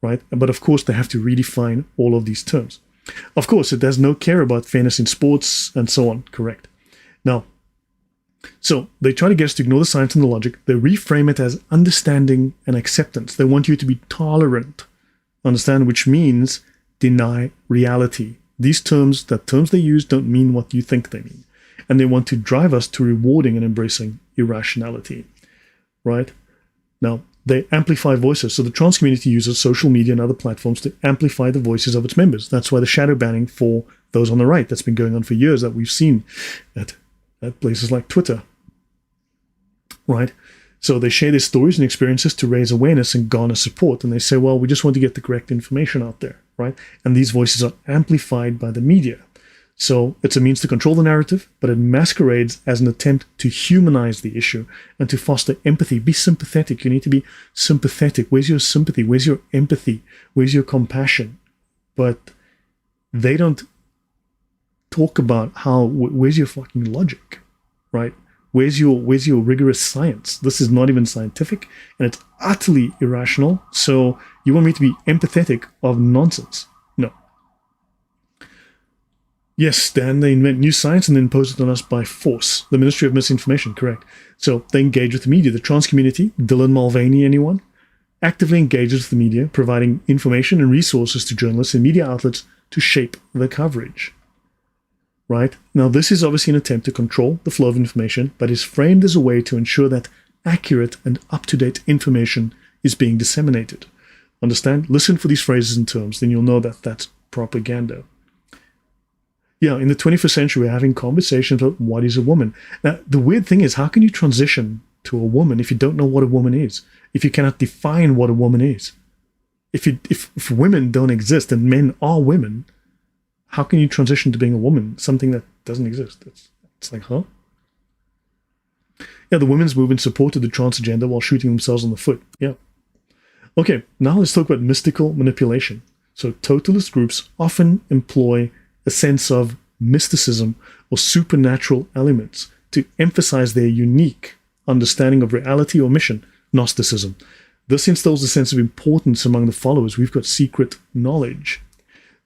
right? But of course they have to redefine all of these terms. Of course, it has no care about fairness in sports and so on, correct? Now, so they try to get us to ignore the science and the logic. They reframe it as understanding and acceptance. They want you to be tolerant, understand, which means deny reality. These terms they use don't mean what you think they mean. And they want to drive us to rewarding and embracing irrationality, right? Now, they amplify voices. So the trans community uses social media and other platforms to amplify the voices of its members. That's why the shadow banning for those on the right, that's been going on for years, that we've seen at places like Twitter, right? So they share their stories and experiences to raise awareness and garner support. And they say, well, we just want to get the correct information out there, right? And these voices are amplified by the media. So it's a means to control the narrative, but it masquerades as an attempt to humanize the issue and to foster empathy. Be sympathetic. You need to be sympathetic. Where's your sympathy? Where's your empathy? Where's your compassion? But they don't talk about where's your fucking logic, right? Where's your rigorous science? This is not even scientific, and it's utterly irrational. So you want me to be empathetic of nonsense? No. Yes, Dan, they invent new science and then impose it on us by force. The Ministry of Misinformation, correct. So they engage with the media. The trans community, Dylan Mulvaney, anyone? Actively engages with the media, providing information and resources to journalists and media outlets to shape the coverage. Right? Now, this is obviously an attempt to control the flow of information, but is framed as a way to ensure that accurate and up-to-date information is being disseminated. Understand? Listen for these phrases and terms, then you'll know that that's propaganda. Yeah, in the 21st century, we're having conversations about what is a woman. Now, the weird thing is, how can you transition to a woman if you don't know what a woman is? If you cannot define what a woman is? If women don't exist and men are women, how can you transition to being a woman? Something that doesn't exist. It's like, huh? Yeah, the women's movement supported the trans agenda while shooting themselves on the foot. Yeah. Okay, now let's talk about mystical manipulation. So totalist groups often employ a sense of mysticism or supernatural elements to emphasize their unique understanding of reality or mission, Gnosticism. This instills a sense of importance among the followers. We've got secret knowledge.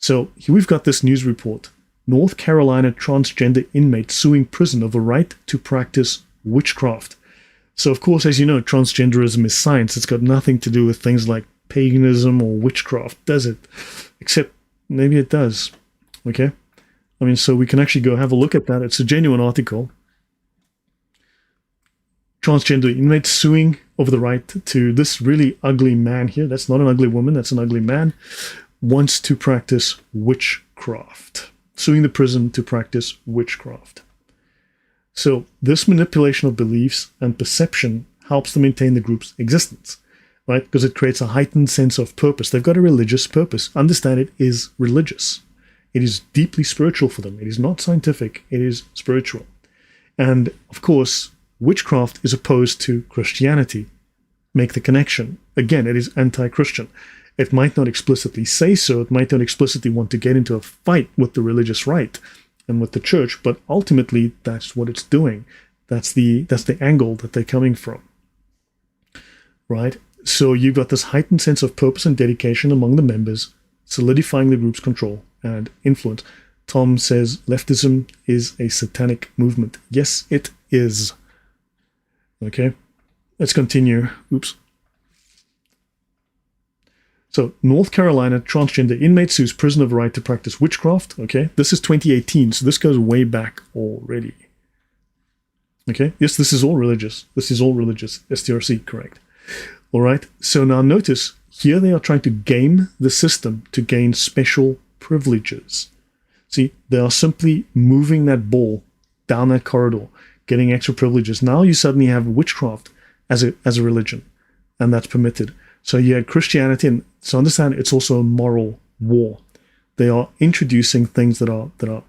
So here we've got this news report. North Carolina transgender inmate suing prison over right to practice witchcraft. So of course, as you know, transgenderism is science. It's got nothing to do with things like paganism or witchcraft, does it? Except maybe it does. Okay? I mean, so we can actually go have a look at that. It's a genuine article. Transgender inmate suing over the right to this really ugly man here. That's not an ugly woman. That's an ugly man. Wants to practice witchcraft. Suing the prison to practice witchcraft. So this manipulation of beliefs and perception helps to maintain the group's existence, right? Because it creates a heightened sense of purpose. They've got a religious purpose. Understand, it is religious. It is deeply spiritual for them. It is not scientific. It is spiritual. And of course, witchcraft is opposed to Christianity. Make the connection. Again, it is anti-Christian. It might not explicitly say so. It might not explicitly want to get into a fight with the religious right and with the church, but ultimately that's what it's doing. That's the angle that they're coming from, right? So you've got this heightened sense of purpose and dedication among the members, solidifying the group's control and influence. Tom says leftism is a satanic movement. Yes, it is. Okay, let's continue. Oops. So, North Carolina transgender inmate sues prison of right to practice witchcraft. Okay, this is 2018, so this goes way back already. Okay, yes, this is all religious. This is all religious. STRC, correct. All right, so now notice, here they are trying to game the system to gain special privileges. See, they are simply moving that ball down that corridor, getting extra privileges. Now you suddenly have witchcraft as a religion, and that's permitted. So you had Christianity, and so understand it's also a moral war. They are introducing things that are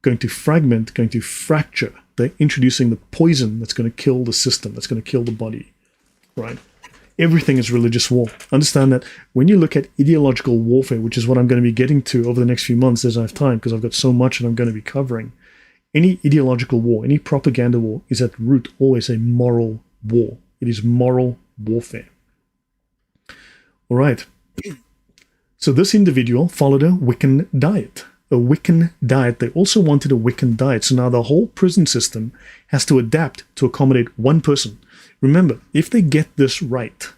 going to fragment, going to fracture. They're introducing the poison that's going to kill the system, that's going to kill the body, right? Everything is religious war. Understand that when you look at ideological warfare, which is what I'm going to be getting to over the next few months as I have time, because I've got so much that I'm going to be covering, any ideological war, any propaganda war is at root always a moral war. It is moral warfare. All right. So this individual followed a Wiccan diet. A Wiccan diet. They also wanted a Wiccan diet. So now the whole prison system has to adapt to accommodate one person. Remember, if they get this right,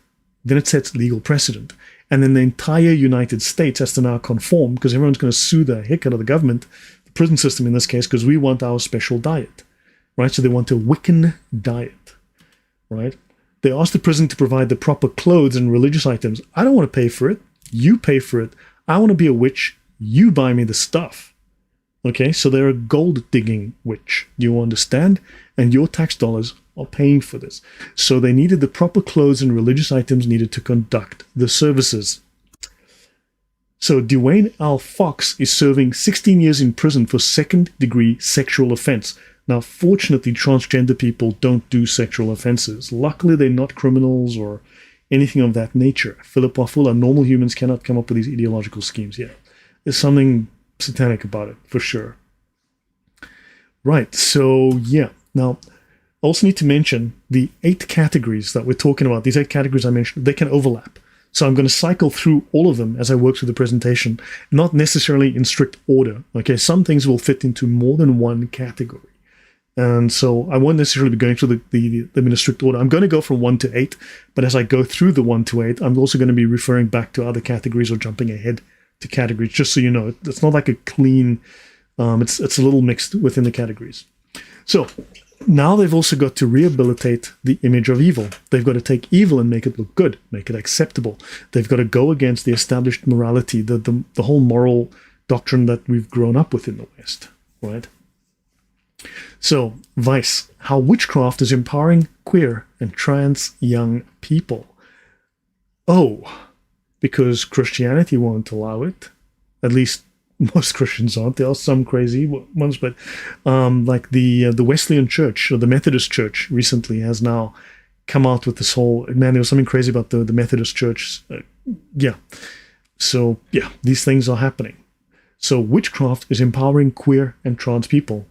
then it sets legal precedent. And then the entire United States has to now conform, because everyone's going to sue the heck out of the government, the prison system in this case, because we want our special diet. Right? So they want a Wiccan diet. Right? They asked the prison to provide the proper clothes and religious items. I don't want to pay for it. You pay for it. I want to be a witch. You buy me the stuff. Okay, so they're a gold-digging witch. You understand? And your tax dollars are paying for this. So they needed the proper clothes and religious items needed to conduct the services. So Dwayne L. Fox is serving 16 years in prison for second-degree sexual offense. Now, fortunately, transgender people don't do sexual offenses. Luckily, they're not criminals or anything of that nature. Philip Wafula, normal humans cannot come up with these ideological schemes yet. There's something satanic about it, for sure. Right, so yeah. Now, I also need to mention the 8 categories that we're talking about. These 8 categories I mentioned, they can overlap. So I'm going to cycle through all of them as I work through the presentation, not necessarily in strict order. Okay, some things will fit into more than one category. And so I won't necessarily be going through them in a strict order. I'm going to go from 1 to 8, but as I go through the 1 to 8, I'm also going to be referring back to other categories or jumping ahead to categories, just so you know. It's not like a clean, it's a little mixed within the categories. So now they've also got to rehabilitate the image of evil. They've got to take evil and make it look good, make it acceptable. They've got to go against the established morality, the whole moral doctrine that we've grown up with in the West, right? So, Vice, how witchcraft is empowering queer and trans young people. Oh, because Christianity won't allow it. At least most Christians aren't. There are some crazy ones, but like the Wesleyan Church, or the Methodist Church, recently has now come out with this whole, man, there was something crazy about the Methodist Church. Yeah. So, yeah, these things are happening. So, witchcraft is empowering queer and trans people.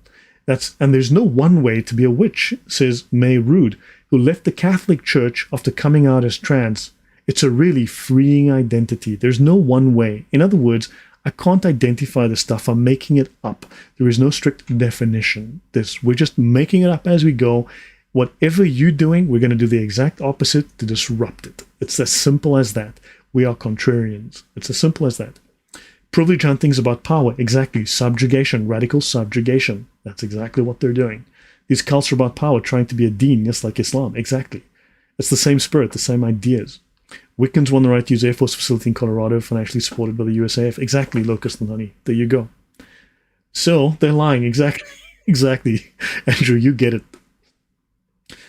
And there's no one way to be a witch, says May Rood, who left the Catholic Church after coming out as trans. It's a really freeing identity. There's no one way. In other words, I can't identify the stuff. I'm making it up. There is no strict definition. We're just making it up as we go. Whatever you're doing, we're going to do the exact opposite to disrupt it. It's as simple as that. We are contrarians. It's as simple as that. Privilege hunting is about power. Exactly. Subjugation. Radical subjugation. That's exactly what they're doing. These cults are about power, trying to be a deen, just like Islam. Exactly. It's the same spirit, the same ideas. Wiccans won the right to use Air Force facility in Colorado, financially supported by the USAF. Exactly, Locust and Honey. There you go. So, they're lying. Exactly. Exactly. Andrew, you get it.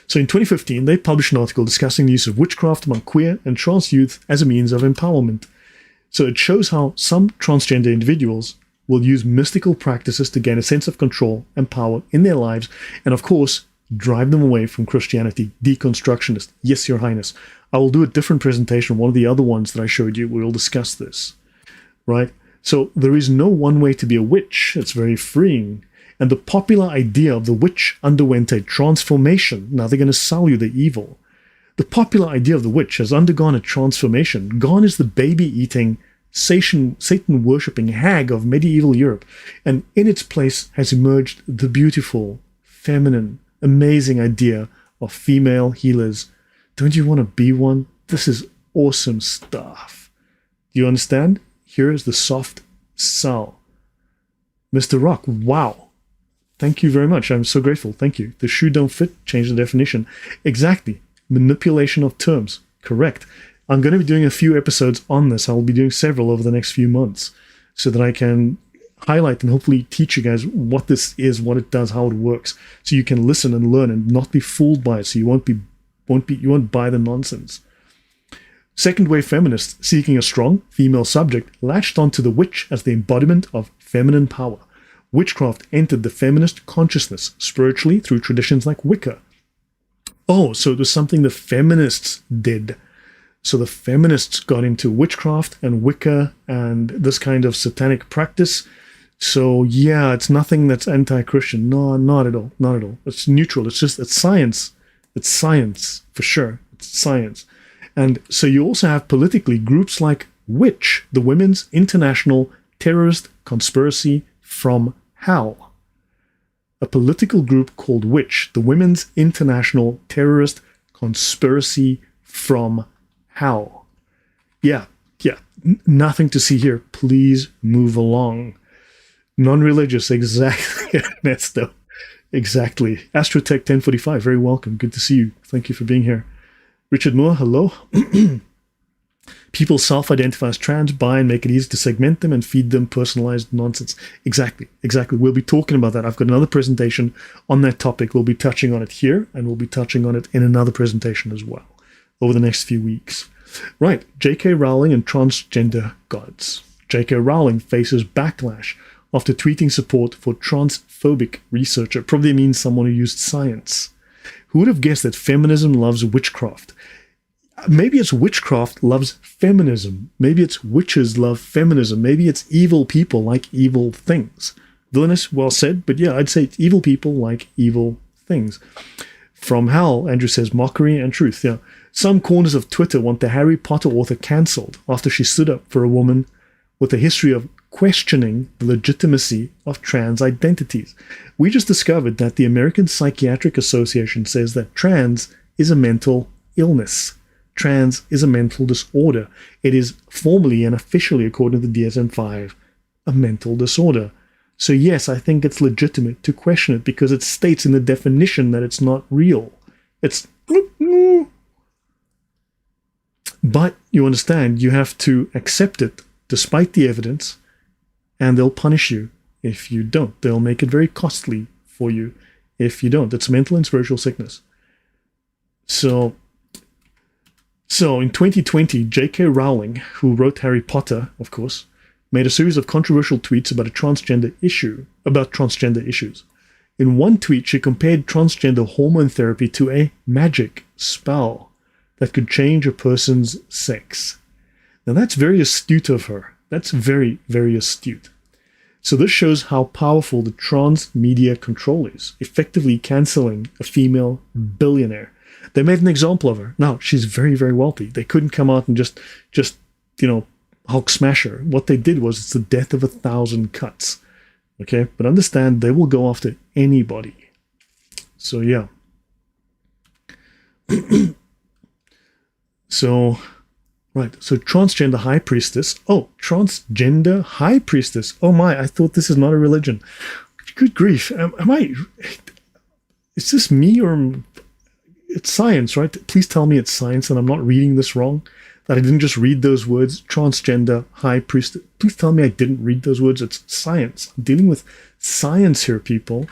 So in 2015, they published an article discussing the use of witchcraft among queer and trans youth as a means of empowerment. So it shows how some transgender individuals will use mystical practices to gain a sense of control and power in their lives, and of course, drive them away from Christianity. Deconstructionist. Yes, Your Highness. I will do a different presentation, one of the other ones that I showed you. We will discuss this, right? So there is no one way to be a witch. It's very freeing. And the popular idea of the witch underwent a transformation. Now they're going to sell you the evil. The popular idea of the witch has undergone a transformation. Gone is the baby-eating, Satan-worshipping hag of medieval Europe, and in its place has emerged the beautiful, feminine, amazing idea of female healers. Don't you want to be one? This is awesome stuff. Do you understand? Here is the soft sell. Mr. Rock, wow. Thank you very much. I'm so grateful. Thank you. The shoe don't fit. Change the definition. Exactly. Manipulation of terms. Correct. I'm going to be doing a few episodes on this. I'll be doing several over the next few months so that I can highlight and hopefully teach you guys what this is, what it does, how it works, so you can listen and learn and not be fooled by it, so you won't buy the nonsense. Second wave feminists seeking a strong female subject latched onto the witch as the embodiment of feminine power. Witchcraft entered the feminist consciousness spiritually through traditions like Wicca. Oh, so it was something the feminists did. So the feminists got into witchcraft and Wicca and this kind of satanic practice. So yeah, it's nothing that's anti-Christian. No, not at all. Not at all. It's neutral. It's science. It's science, for sure. It's science. And so you also have politically groups like WITCH, the Women's International Terrorist Conspiracy from Hell. A political group called WITCH, the Women's International Terrorist Conspiracy from Hell. Yeah. Nothing to see here. Please move along. Non-religious, exactly, Ernesto. Exactly. Astrotech 1045, very welcome. Good to see you. Thank you for being here. Richard Moore, hello. People self-identify as trans, buy and make it easy to segment them and feed them personalized nonsense. Exactly. We'll be talking about that. I've got another presentation on that topic. We'll be touching on it here, and we'll be touching on it in another presentation as well over the next few weeks. Right, J.K. Rowling and transgender gods. J.K. Rowling faces backlash after tweeting support for transphobic researcher. Probably means someone who used science. Who would have guessed that feminism loves witchcraft? Maybe it's witchcraft loves feminism. Maybe it's witches love feminism. Maybe it's evil people like evil things. Villainous, well said, but yeah, I'd say it's evil people like evil things. From Hell, Andrew says, mockery and truth. Yeah, some corners of Twitter want the Harry Potter author cancelled after she stood up for a woman with a history of questioning the legitimacy of trans identities. We just discovered that the American Psychiatric Association says that trans is a mental illness. Trans is a mental disorder. It is formally and officially, according to the DSM-5, a mental disorder. So yes, I think it's legitimate to question it because it states in the definition that it's not real. It's... But you understand, you have to accept it despite the evidence, and they'll punish you if you don't. They'll make it very costly for you if you don't. It's mental and spiritual sickness. So in 2020, J.K. Rowling, who wrote Harry Potter, of course, made a series of controversial tweets about transgender issues. In one tweet, she compared transgender hormone therapy to a magic spell that could change a person's sex. Now that's very astute of her. That's very, very astute. So this shows how powerful the trans media control is, effectively cancelling a female billionaire. They made an example of her. Now, she's very, very wealthy. They couldn't come out and just Hulk smash her. What they did was, it's the death of 1,000 cuts. Okay? But understand, they will go after anybody. So, yeah. So transgender high priestess. Oh, transgender high priestess. Oh my, I thought this is not a religion. Good grief. Is this me or... It's science, right? Please tell me it's science and I'm not reading this wrong. That I didn't just read those words. Transgender high priestess. Please tell me I didn't read those words. It's science. I'm dealing with science here, people.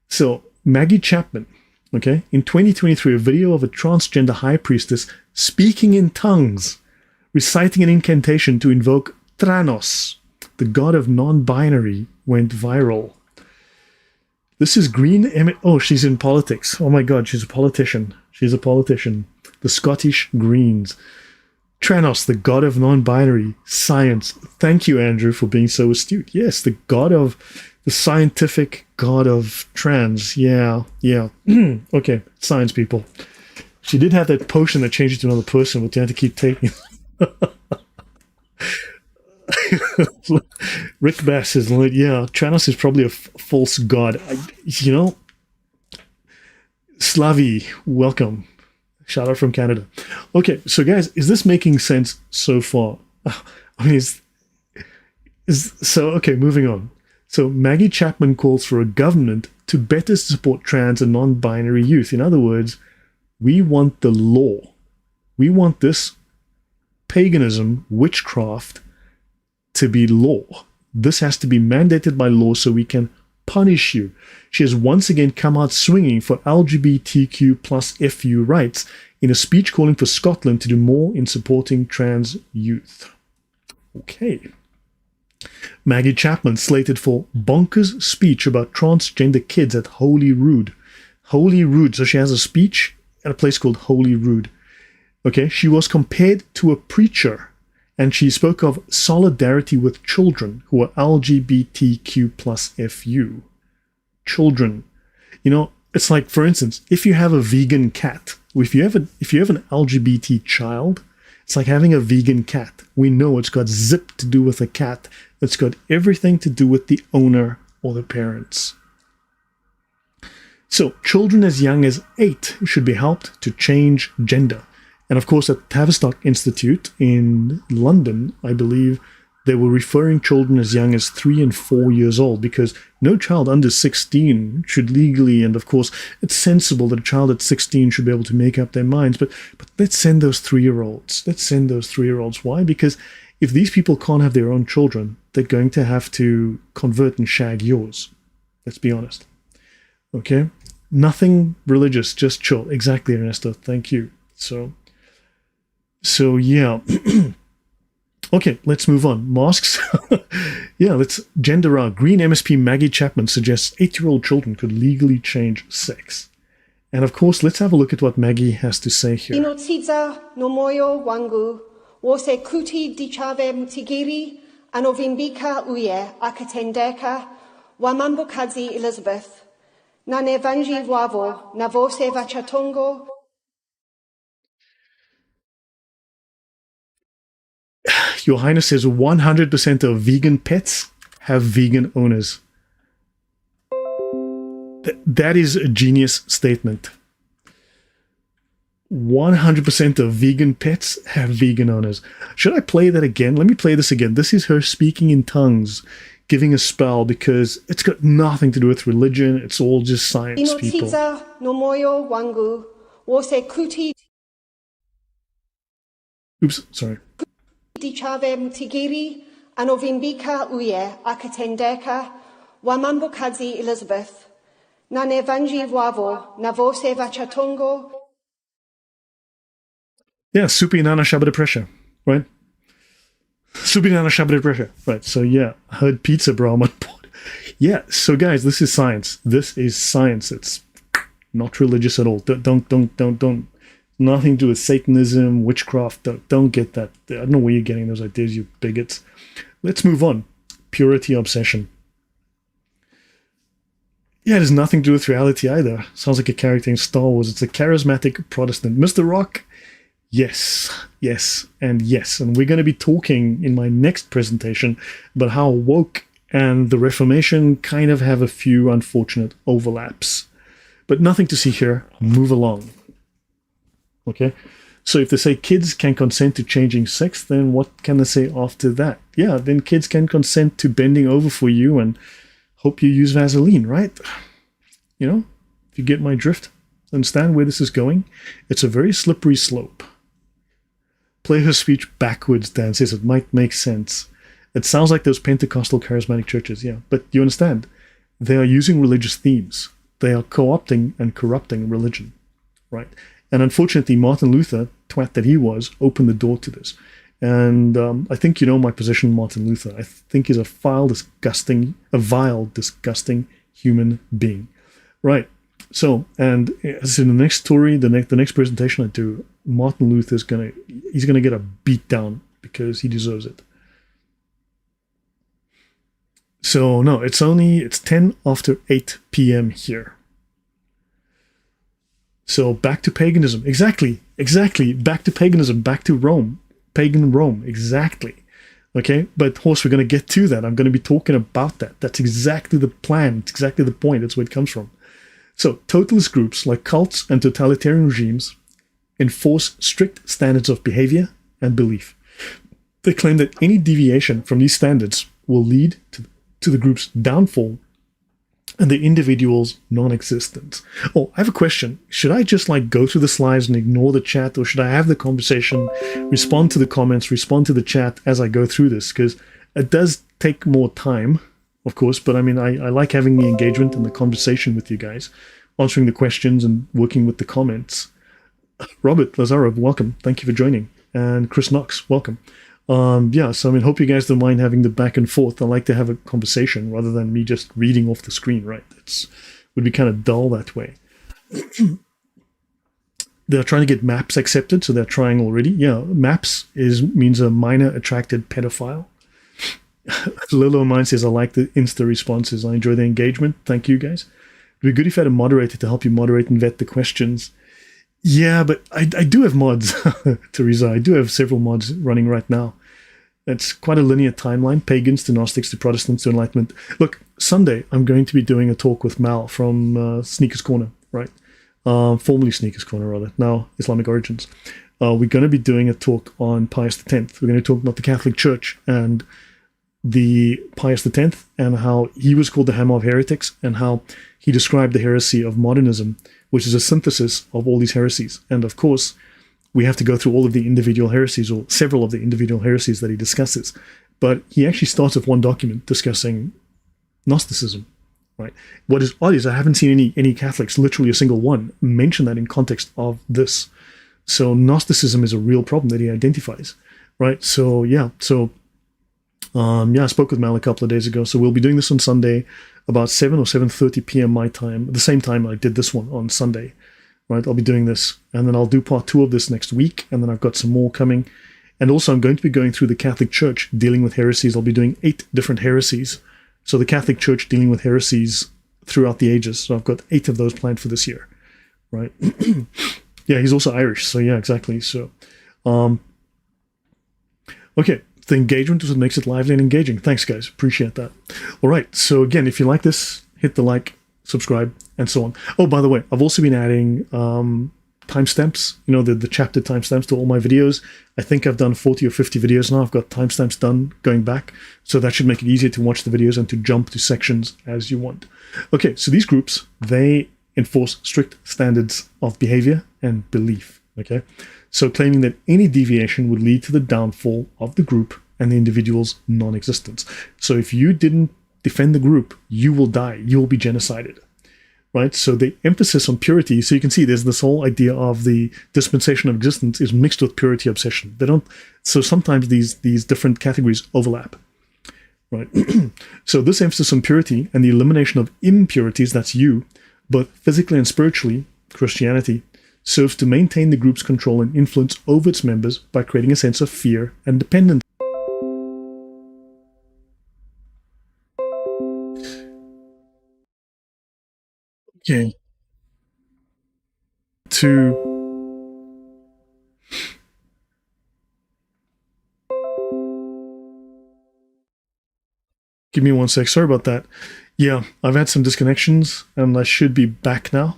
So, Maggie Chapman. Okay, in 2023, a video of a transgender high priestess speaking in tongues, reciting an incantation to invoke Thranos, the god of non-binary, went viral. This is Green... Oh, she's in politics. Oh my god, she's a politician. The Scottish Greens. Thranos, the god of non-binary. Science. Thank you, Andrew, for being so astute. Yes, the god of... The scientific god of trans. Yeah. Okay, science people. She did have that potion that changed you to another person, but you had to keep taking. Rick Bass says, yeah, Tranos is probably a false god. Slavi, welcome. Shout out from Canada. Okay, so guys, is this making sense so far? I mean, okay, moving on. So Maggie Chapman calls for a government to better support trans and non-binary youth. In other words, we want the law. We want this paganism, witchcraft, to be law. This has to be mandated by law so we can punish you. She has once again come out swinging for LGBTQ plus FU rights in a speech calling for Scotland to do more in supporting trans youth. Okay. Maggie Chapman slated for bonkers speech about transgender kids at Holyrood. Holyrood. So she has a speech at a place called Holyrood. Okay. She was compared to a preacher, and she spoke of solidarity with children who are LGBTQ plus FU. Children. You know, it's like, for instance, if you have a vegan cat, if you have an LGBT child, it's like having a vegan cat. We know it's got zip to do with a cat. It's got everything to do with the owner or the parents. So children as young as 8 should be helped to change gender. And of course, at Tavistock Institute in London, I believe they were referring children as young as 3 and 4 years old, because no child under 16 should legally, and of course, it's sensible that a child at 16 should be able to make up their minds. But let's send those 3-year-olds. Let's send those 3-year-olds. Why? Because if these people can't have their own children, they're going to have to convert and shag yours. Let's be honest. Okay? Nothing religious, just chill. Exactly, Ernesto. Thank you. So yeah. Okay, let's move on. Masks. Yeah, let's gender out. Green MSP Maggie Chapman suggests 8-year-old children could legally change sex. And of course, let's have a look at what Maggie has to say here. Inotsiza no moyo wangu, wose kuti dichave mutigiri, anovimbika uye akatendeka, wamambukazi Elizabeth, na nevanji wavo, na vose vachatongo. Your Highness says 100% of vegan pets have vegan owners. That is a genius statement. 100% of vegan pets have vegan owners. Should I play that again? Let me play this again. This is her speaking in tongues, giving a spell, because it's got nothing to do with religion. It's all just science, people. No moyo wangu, wose kuti. Oops, sorry. Dichave mutigiri, anovimbika uye akatendeka, wamambukazi Elizabeth, na nevanji wavo, na vose vachatongo. Yeah, Supi Nana Shabbat Pressure, right? Supi Nana Shabbat Pressure, right? So yeah, I heard pizza, bro. I'm on board. Yeah, so guys, this is science. This is science. It's not religious at all. Don't. Nothing to do with Satanism, witchcraft. Don't get that. I don't know where you're getting those ideas, you bigots. Let's move on. Purity obsession. Yeah, it has nothing to do with reality either. Sounds like a character in Star Wars. It's a charismatic Protestant. Mr. Rock? Yes, and yes. And we're going to be talking in my next presentation about how woke and the Reformation kind of have a few unfortunate overlaps. But nothing to see here. Move along. Okay, so if they say kids can consent to changing sex, then what can they say after that? Yeah, then kids can consent to bending over for you and hope you use Vaseline, right? You know, if you get my drift, understand where this is going? It's a very slippery slope. Play her speech backwards, Dan says. It might make sense. It sounds like those Pentecostal charismatic churches, yeah. But you understand, they are using religious themes. They are co-opting and corrupting religion, right? And unfortunately, Martin Luther, twat that he was, opened the door to this. And I think you know my position on Martin Luther. I think he's a vile, disgusting human being. Right. So, and as in the next story, the next presentation I do, Martin Luther's he's gonna get a beat down because he deserves it. So no, it's 10 after 8 p.m. here. So back to paganism. Exactly. Back to paganism. Back to Rome. Pagan Rome. Exactly. Okay. But of course, we're going to get to that. I'm going to be talking about that. That's exactly the plan. It's exactly the point. That's where it comes from. So totalist groups like cults and totalitarian regimes enforce strict standards of behavior and belief. They claim that any deviation from these standards will lead to the group's downfall and the individual's non-existence. Oh, I have a question. Should I just go through the slides and ignore the chat, or should I have the conversation, respond to the comments, respond to the chat as I go through this? Because it does take more time, of course, but I mean, I like having the engagement and the conversation with you guys, answering the questions and working with the comments. Robert Lazarov, welcome. Thank you for joining. And Chris Knox, welcome. Yeah, so I mean, hope you guys don't mind having the back and forth. I like to have a conversation rather than me just reading off the screen, right? Would be kind of dull that way. They're trying to get maps accepted, so they're trying already. Yeah, maps means a minor attracted pedophile. Lilo Mine says, I like the Insta responses. I enjoy the engagement. Thank you, guys. It'd be good if I had a moderator to help you moderate and vet the questions. Yeah, but I do have mods, Teresa. I do have several mods running right now. It's quite a linear timeline. Pagans to Gnostics to Protestants to Enlightenment. Look, Sunday, I'm going to be doing a talk with Mal from Sneakers Corner, right? Formerly Sneakers Corner, rather. Now Islamic Origins. We're going to be doing a talk on Pius X. We're going to talk about the Catholic Church and the Pius X and how he was called the Hammer of Heretics and how he described the heresy of modernism, which is a synthesis of all these heresies. And of course, we have to go through all of the individual heresies, or several of the individual heresies that he discusses. But he actually starts with one document discussing Gnosticism, right? What is odd is I haven't seen any Catholics, literally a single one, mention that in context of this. So Gnosticism is a real problem that he identifies, right? So yeah, I spoke with Mal a couple of days ago. So we'll be doing this on Sunday, about 7 or 7:30 p.m. my time, the same time I did this one on Sunday, right? I'll be doing this, and then I'll do part 2 of this next week, and then I've got some more coming. And also I'm going to be going through the Catholic Church dealing with heresies. I'll be doing 8 different heresies. So the Catholic Church dealing with heresies throughout the ages. So I've got 8 of those planned for this year, right? Yeah, he's also Irish. So yeah, exactly. So, okay. The engagement is what makes it lively and engaging. Thanks, guys. Appreciate that. All right. So again, if you like this, hit the like, subscribe, and so on. Oh, by the way, I've also been adding timestamps, the chapter timestamps to all my videos. I think I've done 40 or 50 videos now. I've got timestamps done going back. So that should make it easier to watch the videos and to jump to sections as you want. Okay, so these groups, they enforce strict standards of behavior and belief. Okay, so claiming that any deviation would lead to the downfall of the group and the individual's non-existence. So if you didn't defend the group, you will die. You will be genocided, right? So the emphasis on purity, so you can see there's this whole idea of the dispensation of existence is mixed with purity obsession. So sometimes these different categories overlap, right? So this emphasis on purity and the elimination of impurities, that's you, both physically and spiritually, Christianity, serves to maintain the group's control and influence over its members by creating a sense of fear and dependence. Okay. Give me one sec. Sorry about that. Yeah, I've had some disconnections and I should be back now.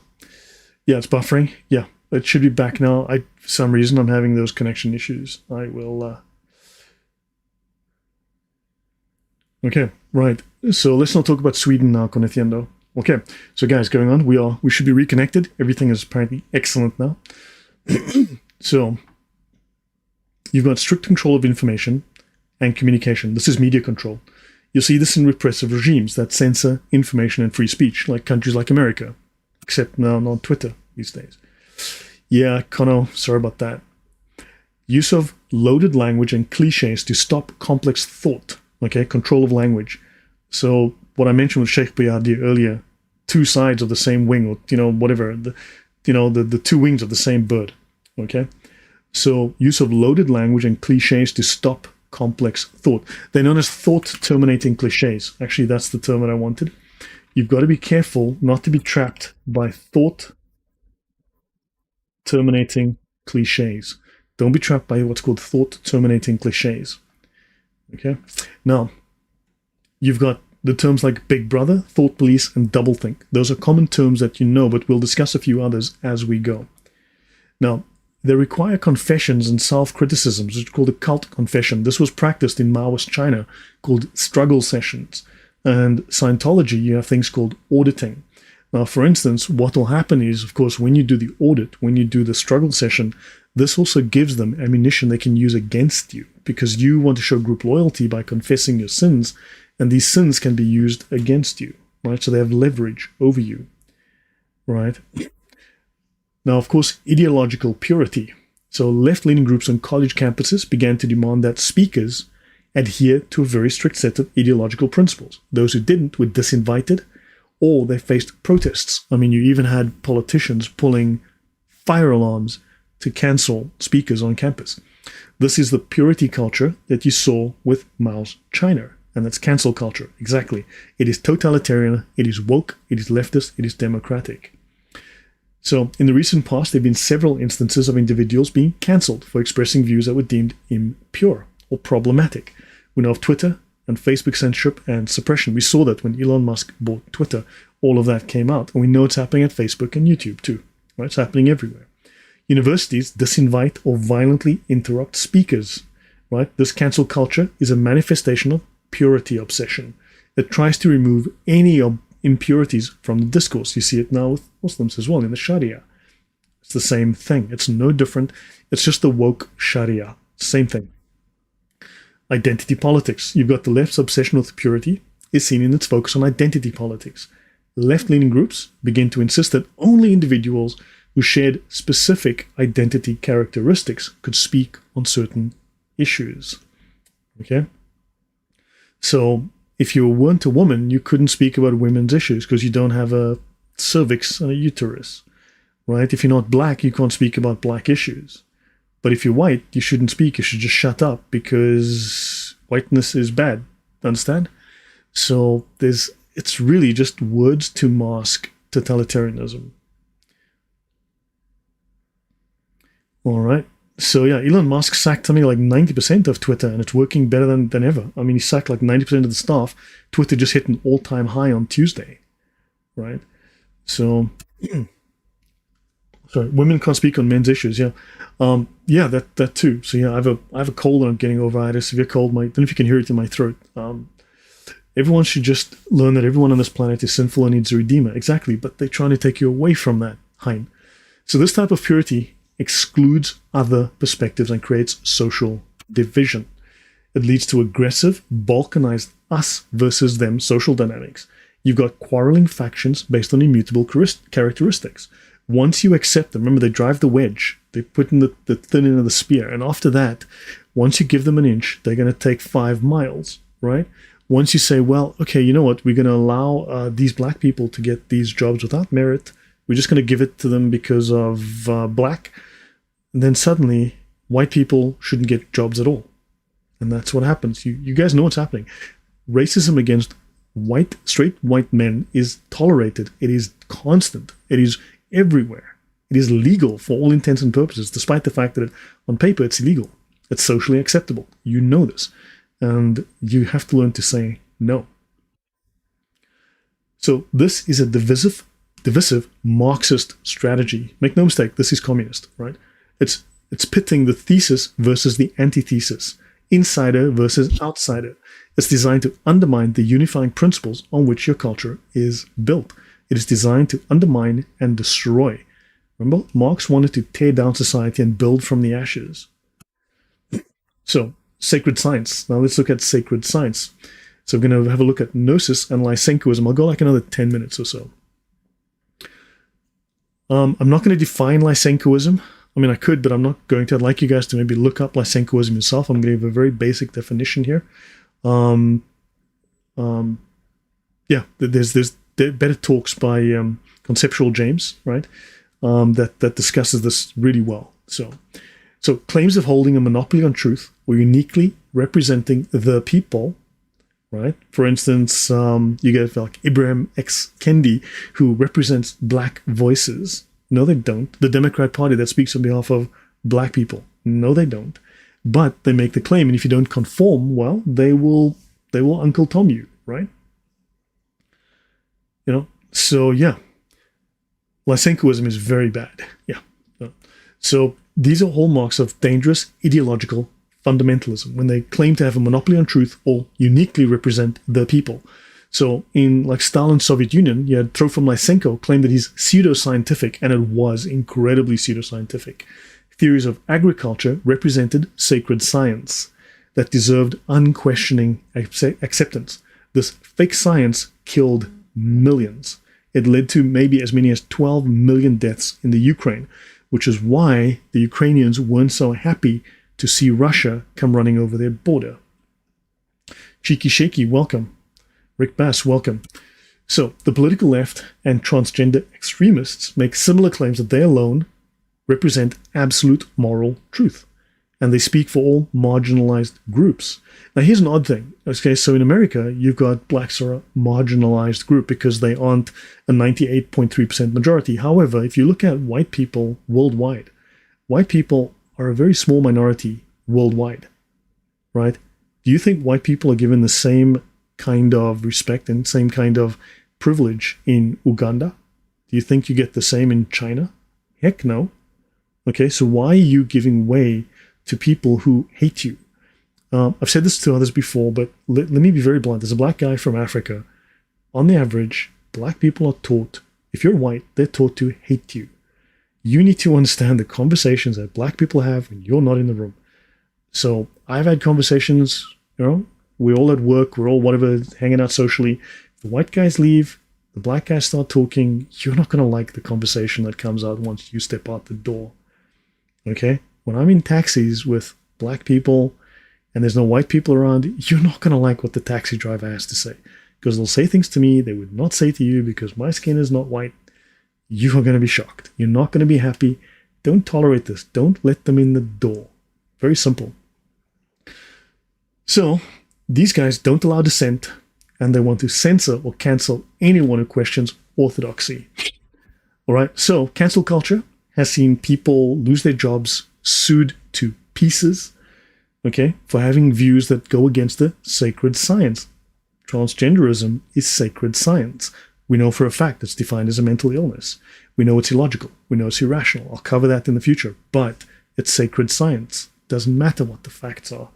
Yeah, it's buffering. Yeah, it should be back now. For some reason, I'm having those connection issues. I will... Okay, right. So let's not talk about Sweden now, conociendo. Okay, so guys, going on. We should be reconnected. Everything is apparently excellent now. So you've got strict control of information and communication. This is media control. You'll see this in repressive regimes that censor information and free speech, like countries like America, except now not Twitter these days. Yeah, Kono, sorry about that. Use of loaded language and cliches to stop complex thought. Okay, control of language. So what I mentioned with Sheikh Boyadi earlier, 2 sides of the same wing, or whatever, the 2 wings of the same bird. Okay, so use of loaded language and cliches to stop complex thought. They're known as thought-terminating cliches. Actually, that's the term that I wanted. You've got to be careful not to be trapped by thought. terminating cliches. Don't be trapped by what's called thought terminating cliches. Okay? Now, you've got the terms like Big Brother, Thought Police, and Doublethink. Those are common terms that you know, but we'll discuss a few others as we go. Now, they require confessions and self-criticisms, which is called a cult confession. This was practiced in Maoist China, called struggle sessions. And Scientology, you have things called auditing. Now, for instance, what will happen is, of course, when you do the audit, when you do the struggle session, this also gives them ammunition they can use against you, because you want to show group loyalty by confessing your sins, and these sins can be used against you, right? So they have leverage over you, right? Now, of course, ideological purity. So left-leaning groups on college campuses began to demand that speakers adhere to a very strict set of ideological principles. Those who didn't were disinvited, or they faced protests. I mean, you even had politicians pulling fire alarms to cancel speakers on campus. This is the purity culture that you saw with Mao's China, and that's cancel culture, exactly. It is totalitarian, it is woke, it is leftist, it is democratic. So, in the recent past, there have been several instances of individuals being cancelled for expressing views that were deemed impure or problematic. We know of Twitter and Facebook censorship and suppression. We saw that when Elon Musk bought Twitter, all of that came out. And we know it's happening at Facebook and YouTube too, right? It's happening everywhere. Universities disinvite or violently interrupt speakers, right? This cancel culture is a manifestation of purity obsession. It tries to remove any impurities from the discourse. You see it now with Muslims as well in the Sharia. It's the same thing. It's no different. It's just the woke Sharia. Same thing. Identity politics. You've got the left's obsession with purity is seen in its focus on identity politics. Left-leaning groups begin to insist that only individuals who shared specific identity characteristics could speak on certain issues. Okay? So, if you weren't a woman, you couldn't speak about women's issues because you don't have a cervix and a uterus, right? If you're not black, you can't speak about black issues. But if you're white, you shouldn't speak. You should just shut up because whiteness is bad. Understand? So it's really just words to mask totalitarianism. All right. So yeah, Elon Musk sacked something like 90% of Twitter, and it's working better than ever. I mean, he sacked like 90% of the staff. Twitter just hit an all-time high on Tuesday, right? So, sorry, women can't speak on men's issues. Yeah, yeah, that too. So yeah, I have a cold and I'm getting over. I had a severe cold. I don't know if you can hear it in my throat. Everyone should just learn that everyone on this planet is sinful and needs a redeemer. Exactly, but they're trying to take you away from that, Hein. So this type of purity excludes other perspectives and creates social division. It leads to aggressive, balkanized us versus them social dynamics. You've got quarreling factions based on immutable characteristics. Once you accept them, remember they drive the wedge, they put in the thin end of the spear, and after that, once you give them an inch, they're going to take 5 miles, right? Once you say, well, okay, you know what, we're going to allow these black people to get these jobs without merit, we're just going to give it to them because of black, and then suddenly white people shouldn't get jobs at all. And that's what happens. You guys know what's happening. Racism against straight white men is tolerated. It is constant. It is everywhere. It is legal for all intents and purposes, despite the fact that on paper it's illegal. It's socially acceptable. You know this. And you have to learn to say no. So this is a divisive Marxist strategy. Make no mistake, this is communist, right? It's pitting the thesis versus the antithesis, insider versus outsider. It's designed to undermine the unifying principles on which your culture is built. It is designed to undermine and destroy. Remember, Marx wanted to tear down society and build from the ashes. So, sacred science. Now let's look at sacred science. So we're going to have a look at Gnosis and Lysenkoism. I'll go like another 10 minutes or so. I'm not going to define Lysenkoism. I mean, I could, but I'm not going to. I'd like you guys to maybe look up Lysenkoism yourself. I'm going to give a very basic definition here. Yeah, there's better talks by Conceptual James, right? That discusses this really well. So claims of holding a monopoly on truth or uniquely representing the people, right? For instance, you get like Ibrahim X. Kendi, who represents black voices, No, they don't. The Democrat Party that speaks on behalf of black people. No, they don't. But they make the claim, and if you don't conform, well, they will Uncle Tom you, right? So yeah, Lysenkoism is very bad. Yeah. So these are hallmarks of dangerous ideological fundamentalism when they claim to have a monopoly on truth or uniquely represent the people. So in like Stalin's Soviet Union, you had Trofim Lysenko claim that he's pseudoscientific, and it was incredibly pseudoscientific. Theories of agriculture represented sacred science that deserved unquestioning acceptance. This fake science killed millions. It led to maybe as many as 12 million deaths in the Ukraine, which is why the Ukrainians weren't so happy to see Russia come running over their border. Cheeky Shaky, welcome. Rick Bass, welcome. So the political left and transgender extremists make similar claims that they alone represent absolute moral truth, and they speak for all marginalized groups. Now, here's an odd thing. Okay, so in America, you've got blacks are a marginalized group because they aren't a 98.3% majority. However, if you look at white people worldwide, white people are a very small minority worldwide, right? Do you think white people are given the same kind of respect and same kind of privilege in Uganda? Do you think you get the same in China? Heck no. Okay, so why are you giving way to people who hate you? I've said this to others before, but let me be very blunt. As a black guy from Africa, on the average, black people are taught, if you're white, they're taught to hate you. You need to understand the conversations that black people have when you're not in the room. So I've had conversations, we're all at work, we're all whatever, hanging out socially. If the white guys leave, the black guys start talking, you're not going to like the conversation that comes out once you step out the door. Okay? When I'm in taxis with black people and there's no white people around, you're not going to like what the taxi driver has to say. Because they'll say things to me they would not say to you because my skin is not white. You are going to be shocked. You're not going to be happy. Don't tolerate this. Don't let them in the door. Very simple. So, these guys don't allow dissent, and they want to censor or cancel anyone who questions orthodoxy. All right, so cancel culture has seen people lose their jobs, sued to pieces, okay, for having views that go against the sacred science. Transgenderism is sacred science. We know for a fact it's defined as a mental illness. We know it's illogical. We know it's irrational. I'll cover that in the future. But it's sacred science. Doesn't matter what the facts are.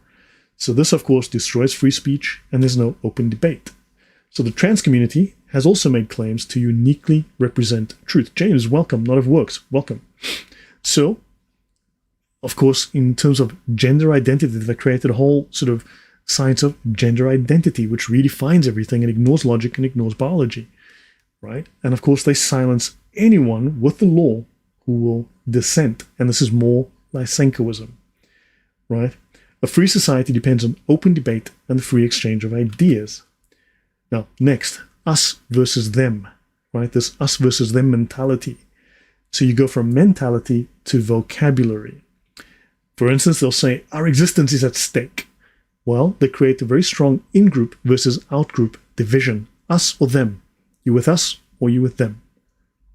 So this, of course, destroys free speech, and there's no open debate. So the trans community has also made claims to uniquely represent truth. James, welcome. Not of works. Welcome. So, of course, in terms of gender identity, they've created a whole sort of science of gender identity, which redefines everything and ignores logic and ignores biology. Right? And of course, they silence anyone with the law who will dissent. And this is more Lysenkoism. Right? A free society depends on open debate and the free exchange of ideas. Now, next, us versus them. Right? This us versus them mentality. So you go from mentality to vocabulary. For instance, they'll say, our existence is at stake. Well, they create a very strong in-group versus out-group division. Us or them. You with us or you with them,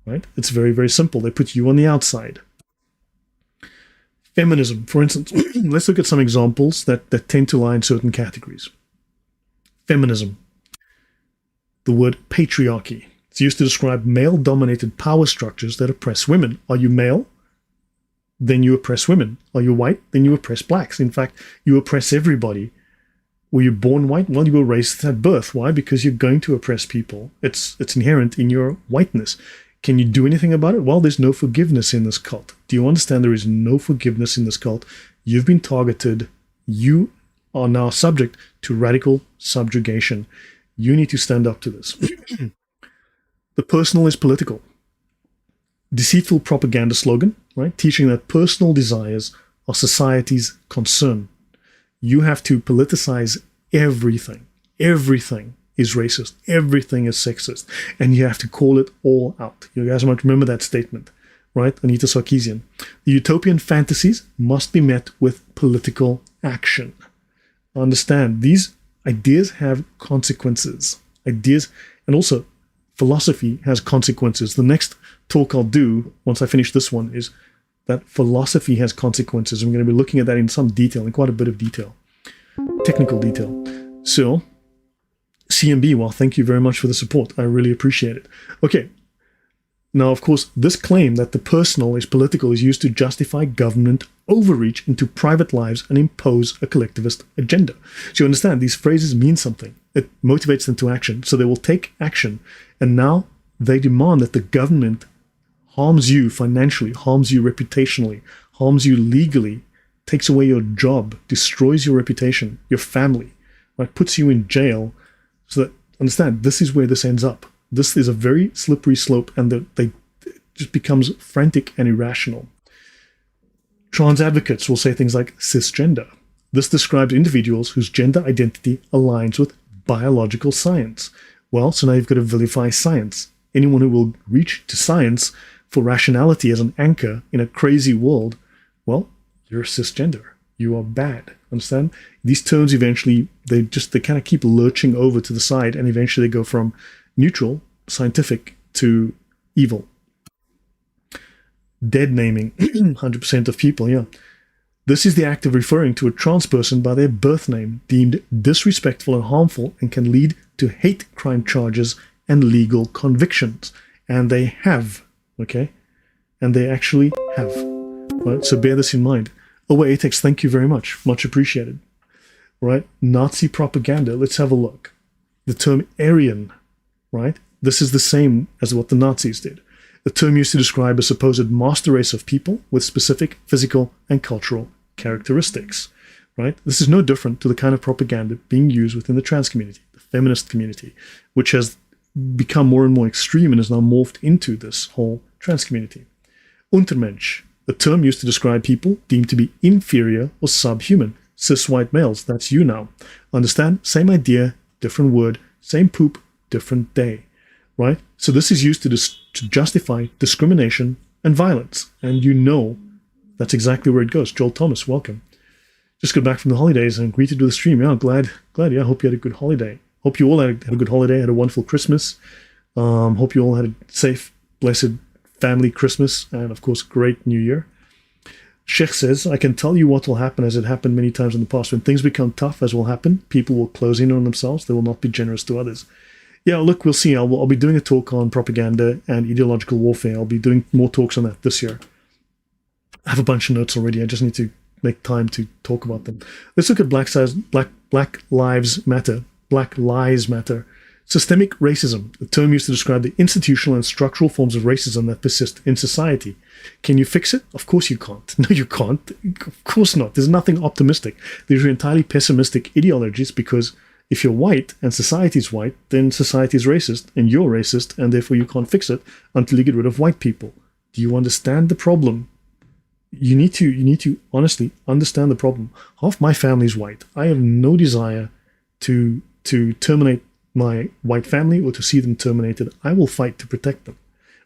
right? It's very, very simple. They put you on the outside. Feminism, for instance, let's look at some examples that tend to lie in certain categories. Feminism. The word patriarchy. It's used to describe male-dominated power structures that oppress women. Are you male? Then you oppress women. Are you white? Then you oppress blacks. In fact, you oppress everybody. Were you born white? Well, you were raised at birth. Why? Because you're going to oppress people. It's inherent in your whiteness. Can you do anything about it? Well, there's no forgiveness in this cult. Do you understand there is no forgiveness in this cult? You've been targeted. You are now subject to radical subjugation. You need to stand up to this. The personal is political. Deceitful propaganda slogan, right? Teaching that personal desires are society's concern. You have to politicize everything. Everything is racist. Everything is sexist. And you have to call it all out. You guys might remember that statement, right? Anita Sarkeesian. The utopian fantasies must be met with political action. Understand, these ideas have consequences. Ideas, and also philosophy has consequences. The next talk I'll do, once I finish this one, is that philosophy has consequences. I'm going to be looking at that in some detail, in quite a bit of detail, technical detail. So, CMB, well, thank you very much for the support. I really appreciate it. Okay. Now, of course, this claim that the personal is political is used to justify government overreach into private lives and impose a collectivist agenda. So you understand, these phrases mean something. It motivates them to action. So they will take action. And now they demand that the government harms you financially, harms you reputationally, harms you legally, takes away your job, destroys your reputation, your family, right? Puts you in jail. So that, understand, this is where this ends up. This is a very slippery slope, and it just becomes frantic and irrational. Trans advocates will say things like cisgender. This describes individuals whose gender identity aligns with biological science. Well, so now you've got to vilify science. Anyone who will reach to science for rationality as an anchor in a crazy world, well, you're cisgender. You are bad. Understand? These terms eventually, they kind of keep lurching over to the side, and eventually they go from neutral, scientific, to evil. Dead naming 100% of people, yeah. This is the act of referring to a trans person by their birth name, deemed disrespectful and harmful, and can lead to hate crime charges and legal convictions. And they have, okay? And they actually have. Right? So bear this in mind. Oh, wait, Atex, thank you very much. Much appreciated. Right? Nazi propaganda. Let's have a look. The term Aryan, right? This is the same as what the Nazis did. A term used to describe a supposed master race of people with specific physical and cultural characteristics, right? This is no different to the kind of propaganda being used within the trans community, the feminist community, which has become more and more extreme and has now morphed into this whole trans community. Untermensch, a term used to describe people deemed to be inferior or subhuman, cis white males. That's you now. Understand? Same idea, different word, same poop, different day, right? So this is used to justify discrimination and violence. And you know that's exactly where it goes. Joel Thomas, welcome. Just got back from the holidays and greeted with the stream. Yeah, glad. Yeah, hope you had a good holiday. Hope you all had a good holiday, had a wonderful Christmas. Hope you all had a safe, blessed family Christmas, and of course, great New Year. Sheikh says, I can tell you what will happen, as it happened many times in the past. When things become tough, as will happen, people will close in on themselves. They will not be generous to others. Yeah, look, we'll see. I'll be doing a talk on propaganda and ideological warfare. I'll be doing more talks on that this year. I have a bunch of notes already. I just need to make time to talk about them. Let's look at Black Lives Matter. Black Lives Matter. Systemic racism, a term used to describe the institutional and structural forms of racism that persist in society. Can you fix it? Of course you can't. No, you can't. Of course not. There's nothing optimistic. These are entirely pessimistic ideologies, because if you're white and society's white, then society is racist and you're racist, and therefore you can't fix it until you get rid of white people. Do you understand the problem? You need to honestly understand the problem. Half my family's white. I have no desire to terminate my white family or to see them terminated. I will fight to protect them,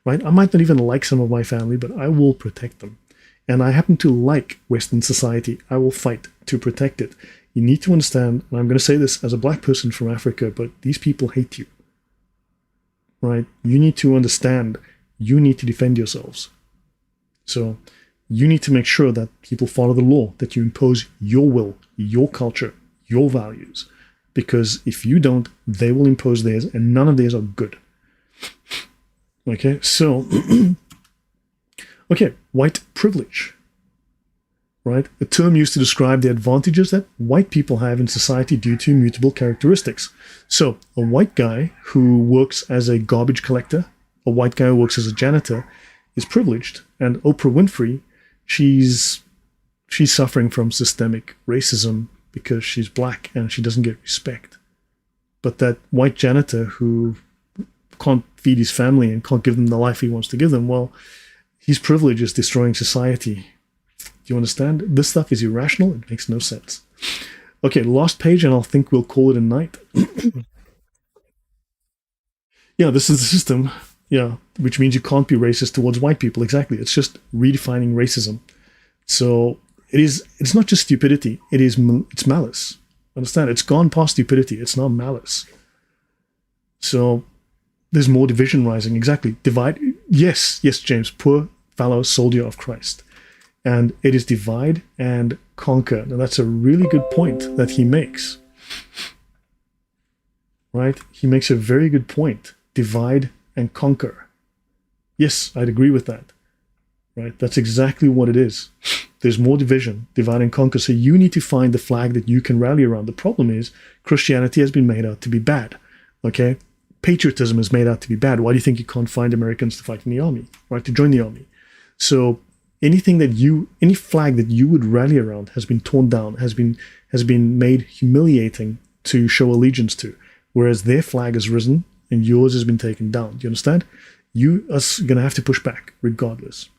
right? I might not even like some of my family, but I will protect them. And I happen to like Western society. I will fight to protect it. You need to understand, and I'm going to say this as a black person from Africa, but these people hate you, right? You need to understand, you need to defend yourselves. So you need to make sure that people follow the law, that you impose your will, your culture, your values. Because if you don't, they will impose theirs, and none of theirs are good. Okay, so, okay, white privilege, right? A term used to describe the advantages that white people have in society due to immutable characteristics. So, a white guy who works as a garbage collector, a white guy who works as a janitor, is privileged. And Oprah Winfrey, she's suffering from systemic racism, because she's black and she doesn't get respect. But that white janitor who can't feed his family and can't give them the life he wants to give them, well, his privilege is destroying society. Do you understand? This stuff is irrational. It makes no sense. Okay, last page, and I'll think we'll call it a night. Yeah, this is the system. Yeah, which means you can't be racist towards white people. Exactly. It's just redefining racism. So it's not just stupidity, it's malice. Understand? It's gone past stupidity, it's now malice. So There's more division rising. Exactly. Divide. Yes, James. Poor fallow soldier of Christ. And it is divide and conquer. Now, that's a really good point that he makes. Right? He makes a very good point. Divide and conquer. Yes, I'd agree with that. Right? That's exactly what it is. There's more division, divide and conquer. So you need to find the flag that you can rally around. The problem is Christianity has been made out to be bad. Okay? Patriotism is made out to be bad. Why do you think you can't find Americans to fight in the army, right? To join the army. So any flag that you would rally around has been torn down, has been made humiliating to show allegiance to, whereas their flag has risen and yours has been taken down. Do you understand? You are going to have to push back regardless.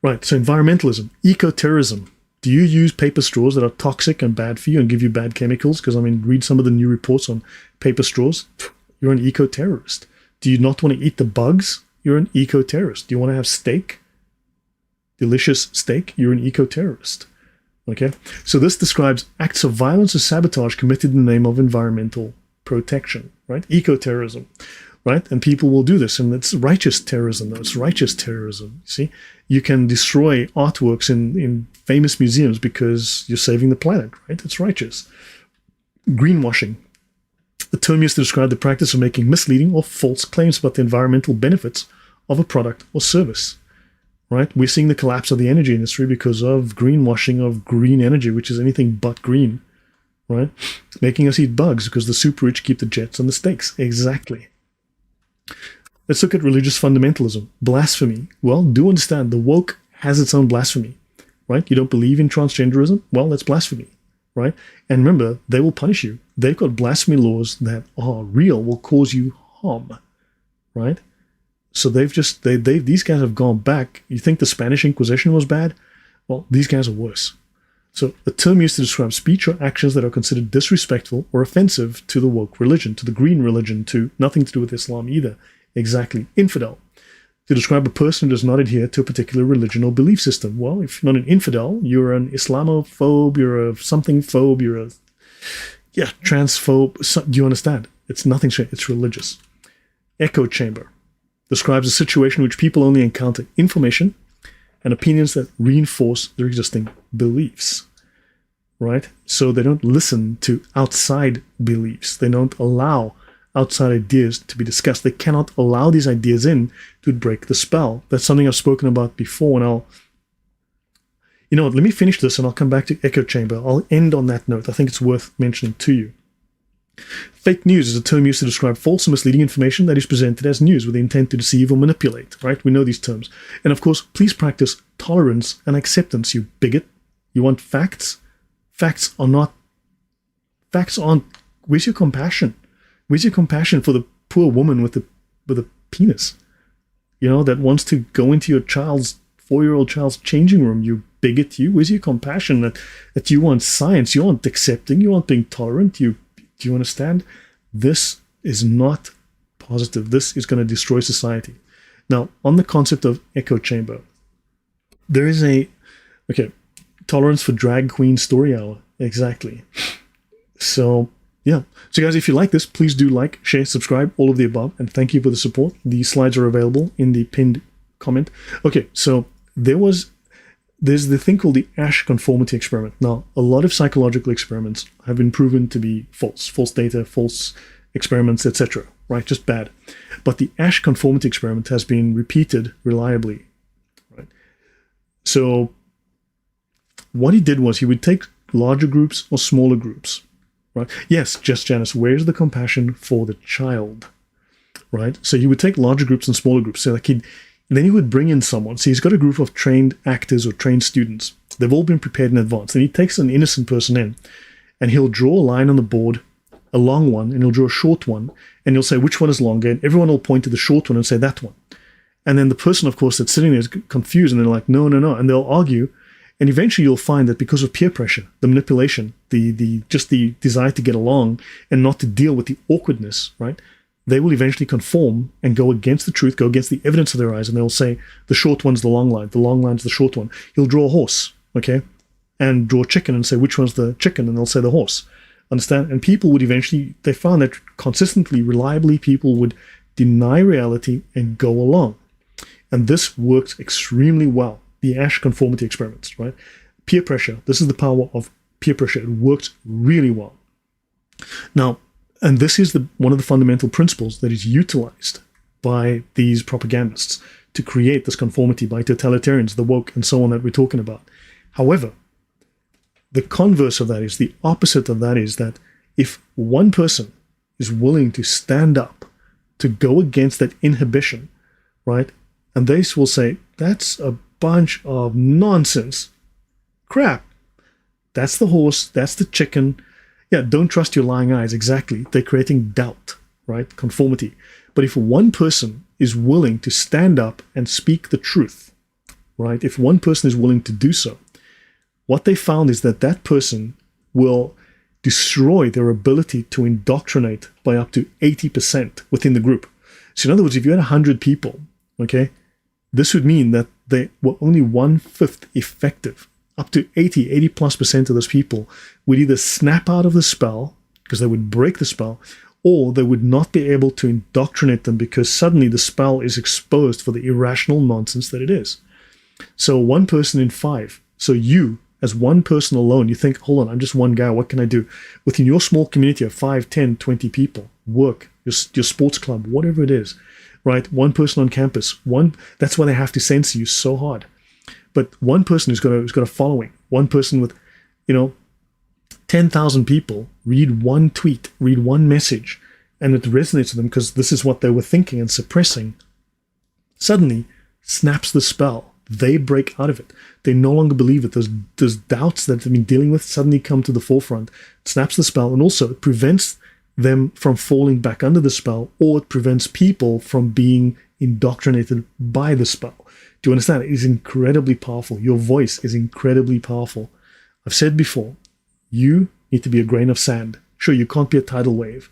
Right, so environmentalism, eco-terrorism. Do you use paper straws that are toxic and bad for you and give you bad chemicals? Because, I mean, read some of the new reports on paper straws. You're an eco-terrorist. Do you not want to eat the bugs? You're an eco-terrorist. Do you want to have steak? Delicious steak? You're an eco-terrorist. Okay? So this describes acts of violence or sabotage committed in the name of environmental protection, right? Eco-terrorism. Right? And people will do this, and it's righteous terrorism, though. It's righteous terrorism. See? You can destroy artworks in famous museums because you're saving the planet, right? It's righteous. Greenwashing. The term used to describe the practice of making misleading or false claims about the environmental benefits of a product or service. Right? We're seeing the collapse of the energy industry because of greenwashing of green energy, which is anything but green. Right? Making us eat bugs because the super rich keep the jets and the steaks. Exactly. Let's look at religious fundamentalism. Blasphemy. Well, do understand the woke has its own blasphemy, right? You don't believe in transgenderism? Well, that's blasphemy, right? And remember, they will punish you. They've got blasphemy laws that are real, will cause you harm, right? So these guys have gone back. You think the Spanish Inquisition was bad? Well, these guys are worse. So a term used to describe speech or actions that are considered disrespectful or offensive to the woke religion, to the green religion, to nothing to do with Islam either. Exactly. Infidel. To describe a person who does not adhere to a particular religion or belief system. Well, if you're not an infidel, you're an Islamophobe, you're a something phobe, you're a transphobe. So, do you understand? It's nothing strange. It's religious. Echo chamber. Describes a situation in which people only encounter information and opinions that reinforce their existing beliefs, right? So they don't listen to outside beliefs. They don't allow outside ideas to be discussed. They cannot allow these ideas in to break the spell. That's something I've spoken about before, and let me finish this and I'll come back to echo chamber. I'll end on that note. I think it's worth mentioning to you. Fake news is a term used to describe false and misleading information that is presented as news with the intent to deceive or manipulate, right? We know these terms. And of course, please practice tolerance and acceptance, you bigot. You want facts? Facts aren't, where's your compassion? Where's your compassion for the poor woman with a penis? That wants to go into your 4-year-old child's changing room, you bigot, you. Where's your compassion that you want science, you want accepting, you want being tolerant, do you understand? This is not positive. This is going to destroy society. Now, on the concept of echo chamber, there is tolerance for drag queen story hour. Exactly. So, yeah. So guys, if you like this, please do like, share, subscribe, all of the above, and thank you for the support. The slides are available in the pinned comment. Okay, so there's the thing called the Asch conformity experiment. Now, a lot of psychological experiments have been proven to be false data, false experiments, etc. Right? Just bad. But the Asch conformity experiment has been repeated reliably. Right? So what he did was he would take larger groups or smaller groups. Right? Yes, just Janice, where's the compassion for the child? Right? So he would take larger groups and smaller groups. So then he would bring in someone. So he's got a group of trained actors or trained students. They've all been prepared in advance. Then he takes an innocent person in, and he'll draw a line on the board, a long one, and he'll draw a short one, and he'll say which one is longer, and everyone will point to the short one and say that one. And then the person, of course, that's sitting there is confused, and they're like, no, and they'll argue. And eventually you'll find that because of peer pressure, the manipulation, the desire to get along and not to deal with the awkwardness, right? They will eventually conform and go against the truth, go against the evidence of their eyes, and they'll say the short one's the long line's the short one. He'll draw a horse, okay, and draw a chicken and say which one's the chicken, and they'll say the horse. Understand? And people would eventually, they found that consistently, reliably, people would deny reality and go along. And this works extremely well. The Asch conformity experiments, right? Peer pressure. This is the power of peer pressure. It works really well. Now, and this is one of the fundamental principles that is utilized by these propagandists to create this conformity, by totalitarians, the woke, and so on that we're talking about. However, the converse of that is, the opposite of that is that if one person is willing to stand up to go against that inhibition, right? And they will say, that's a bunch of nonsense. Crap. That's the horse. That's the chicken. Yeah, don't trust your lying eyes. Exactly. They're creating doubt, right? Conformity. But if one person is willing to stand up and speak the truth, right? If one person is willing to do so, what they found is that that person will destroy their ability to indoctrinate by up to 80% within the group. So in other words, if you had 100 people, okay, this would mean that they were only 1/5 effective. Up to 80+ % of those people would either snap out of the spell, because they would break the spell, or they would not be able to indoctrinate them because suddenly the spell is exposed for the irrational nonsense that it is. So 1 person in 5. So you, as one person alone, you think, hold on, I'm just one guy, what can I do? Within your small community of 5, 10, 20 people, work, your sports club, whatever it is, right? One person on campus, that's why they have to censor you so hard. But one person who's got a following, one person with, 10,000 people read one tweet, read one message, and it resonates with them because this is what they were thinking and suppressing, suddenly snaps the spell. They break out of it. They no longer believe it. Those doubts that they've been dealing with suddenly come to the forefront, snaps the spell, and also it prevents them from falling back under the spell, or it prevents people from being indoctrinated by the spell. Do you understand? It is incredibly powerful. Your voice is incredibly powerful. I've said before, you need to be a grain of sand. Sure, you can't be a tidal wave.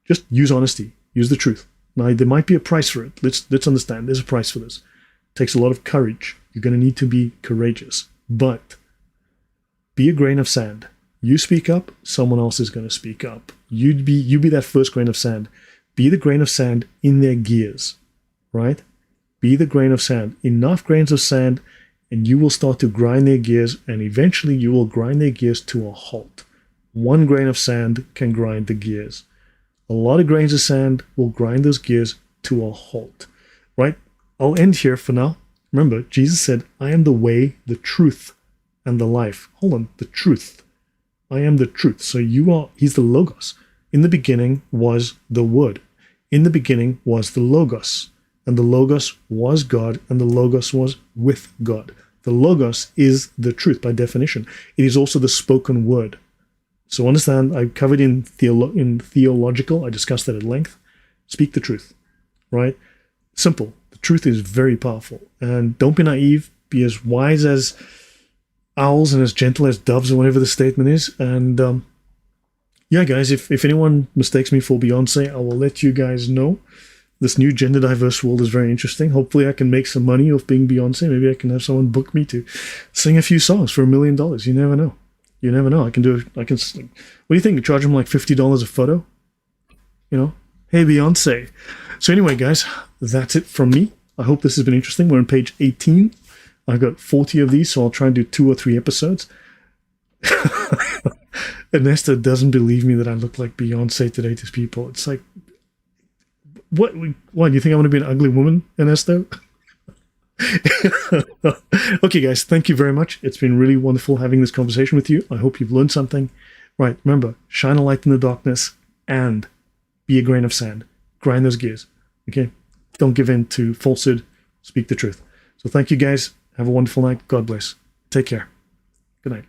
Just use honesty. Use the truth. Now, there might be a price for it. Let's understand. There's a price for this. It takes a lot of courage. You're going to need to be courageous. But be a grain of sand. You speak up, someone else is going to speak up. You be that first grain of sand. Be the grain of sand in their gears, right? Be the grain of sand. Enough grains of sand, and you will start to grind their gears, and eventually you will grind their gears to a halt. 1 grain of sand can grind the gears. A lot of grains of sand will grind those gears to a halt, right? I'll end here for now. Remember, Jesus said, I am the way, the truth, and the life. Hold on, the truth. I am the truth. So he's the Logos. In the beginning was the Word. In the beginning was the Logos. And the Logos was God, and the Logos was with God. The Logos is the truth by definition. It is also the spoken word. So understand, I covered in theological, I discussed that at length. Speak the truth, right? Simple. The truth is very powerful. And don't be naive. Be as wise as owls and as gentle as doves, or whatever the statement is. And yeah, guys, if anyone mistakes me for Beyonce, I will let you guys know. This new gender diverse world is very interesting. Hopefully I can make some money off being Beyonce. Maybe I can have someone book me to sing a few songs for $1 million. You never know. You never know. What do you think? Charge them like $50 a photo? Hey, Beyonce. So anyway, guys, that's it from me. I hope this has been interesting. We're on page 18. I've got 40 of these, so I'll try and do 2 or 3 episodes. Ernesto doesn't believe me that I look like Beyonce today to people. It's like, what? You think I'm going to be an ugly woman, Ernesto? Okay, guys, thank you very much. It's been really wonderful having this conversation with you. I hope you've learned something. Right, remember, shine a light in the darkness and be a grain of sand. Grind those gears, okay? Don't give in to falsehood. Speak the truth. So thank you, guys. Have a wonderful night. God bless. Take care. Good night.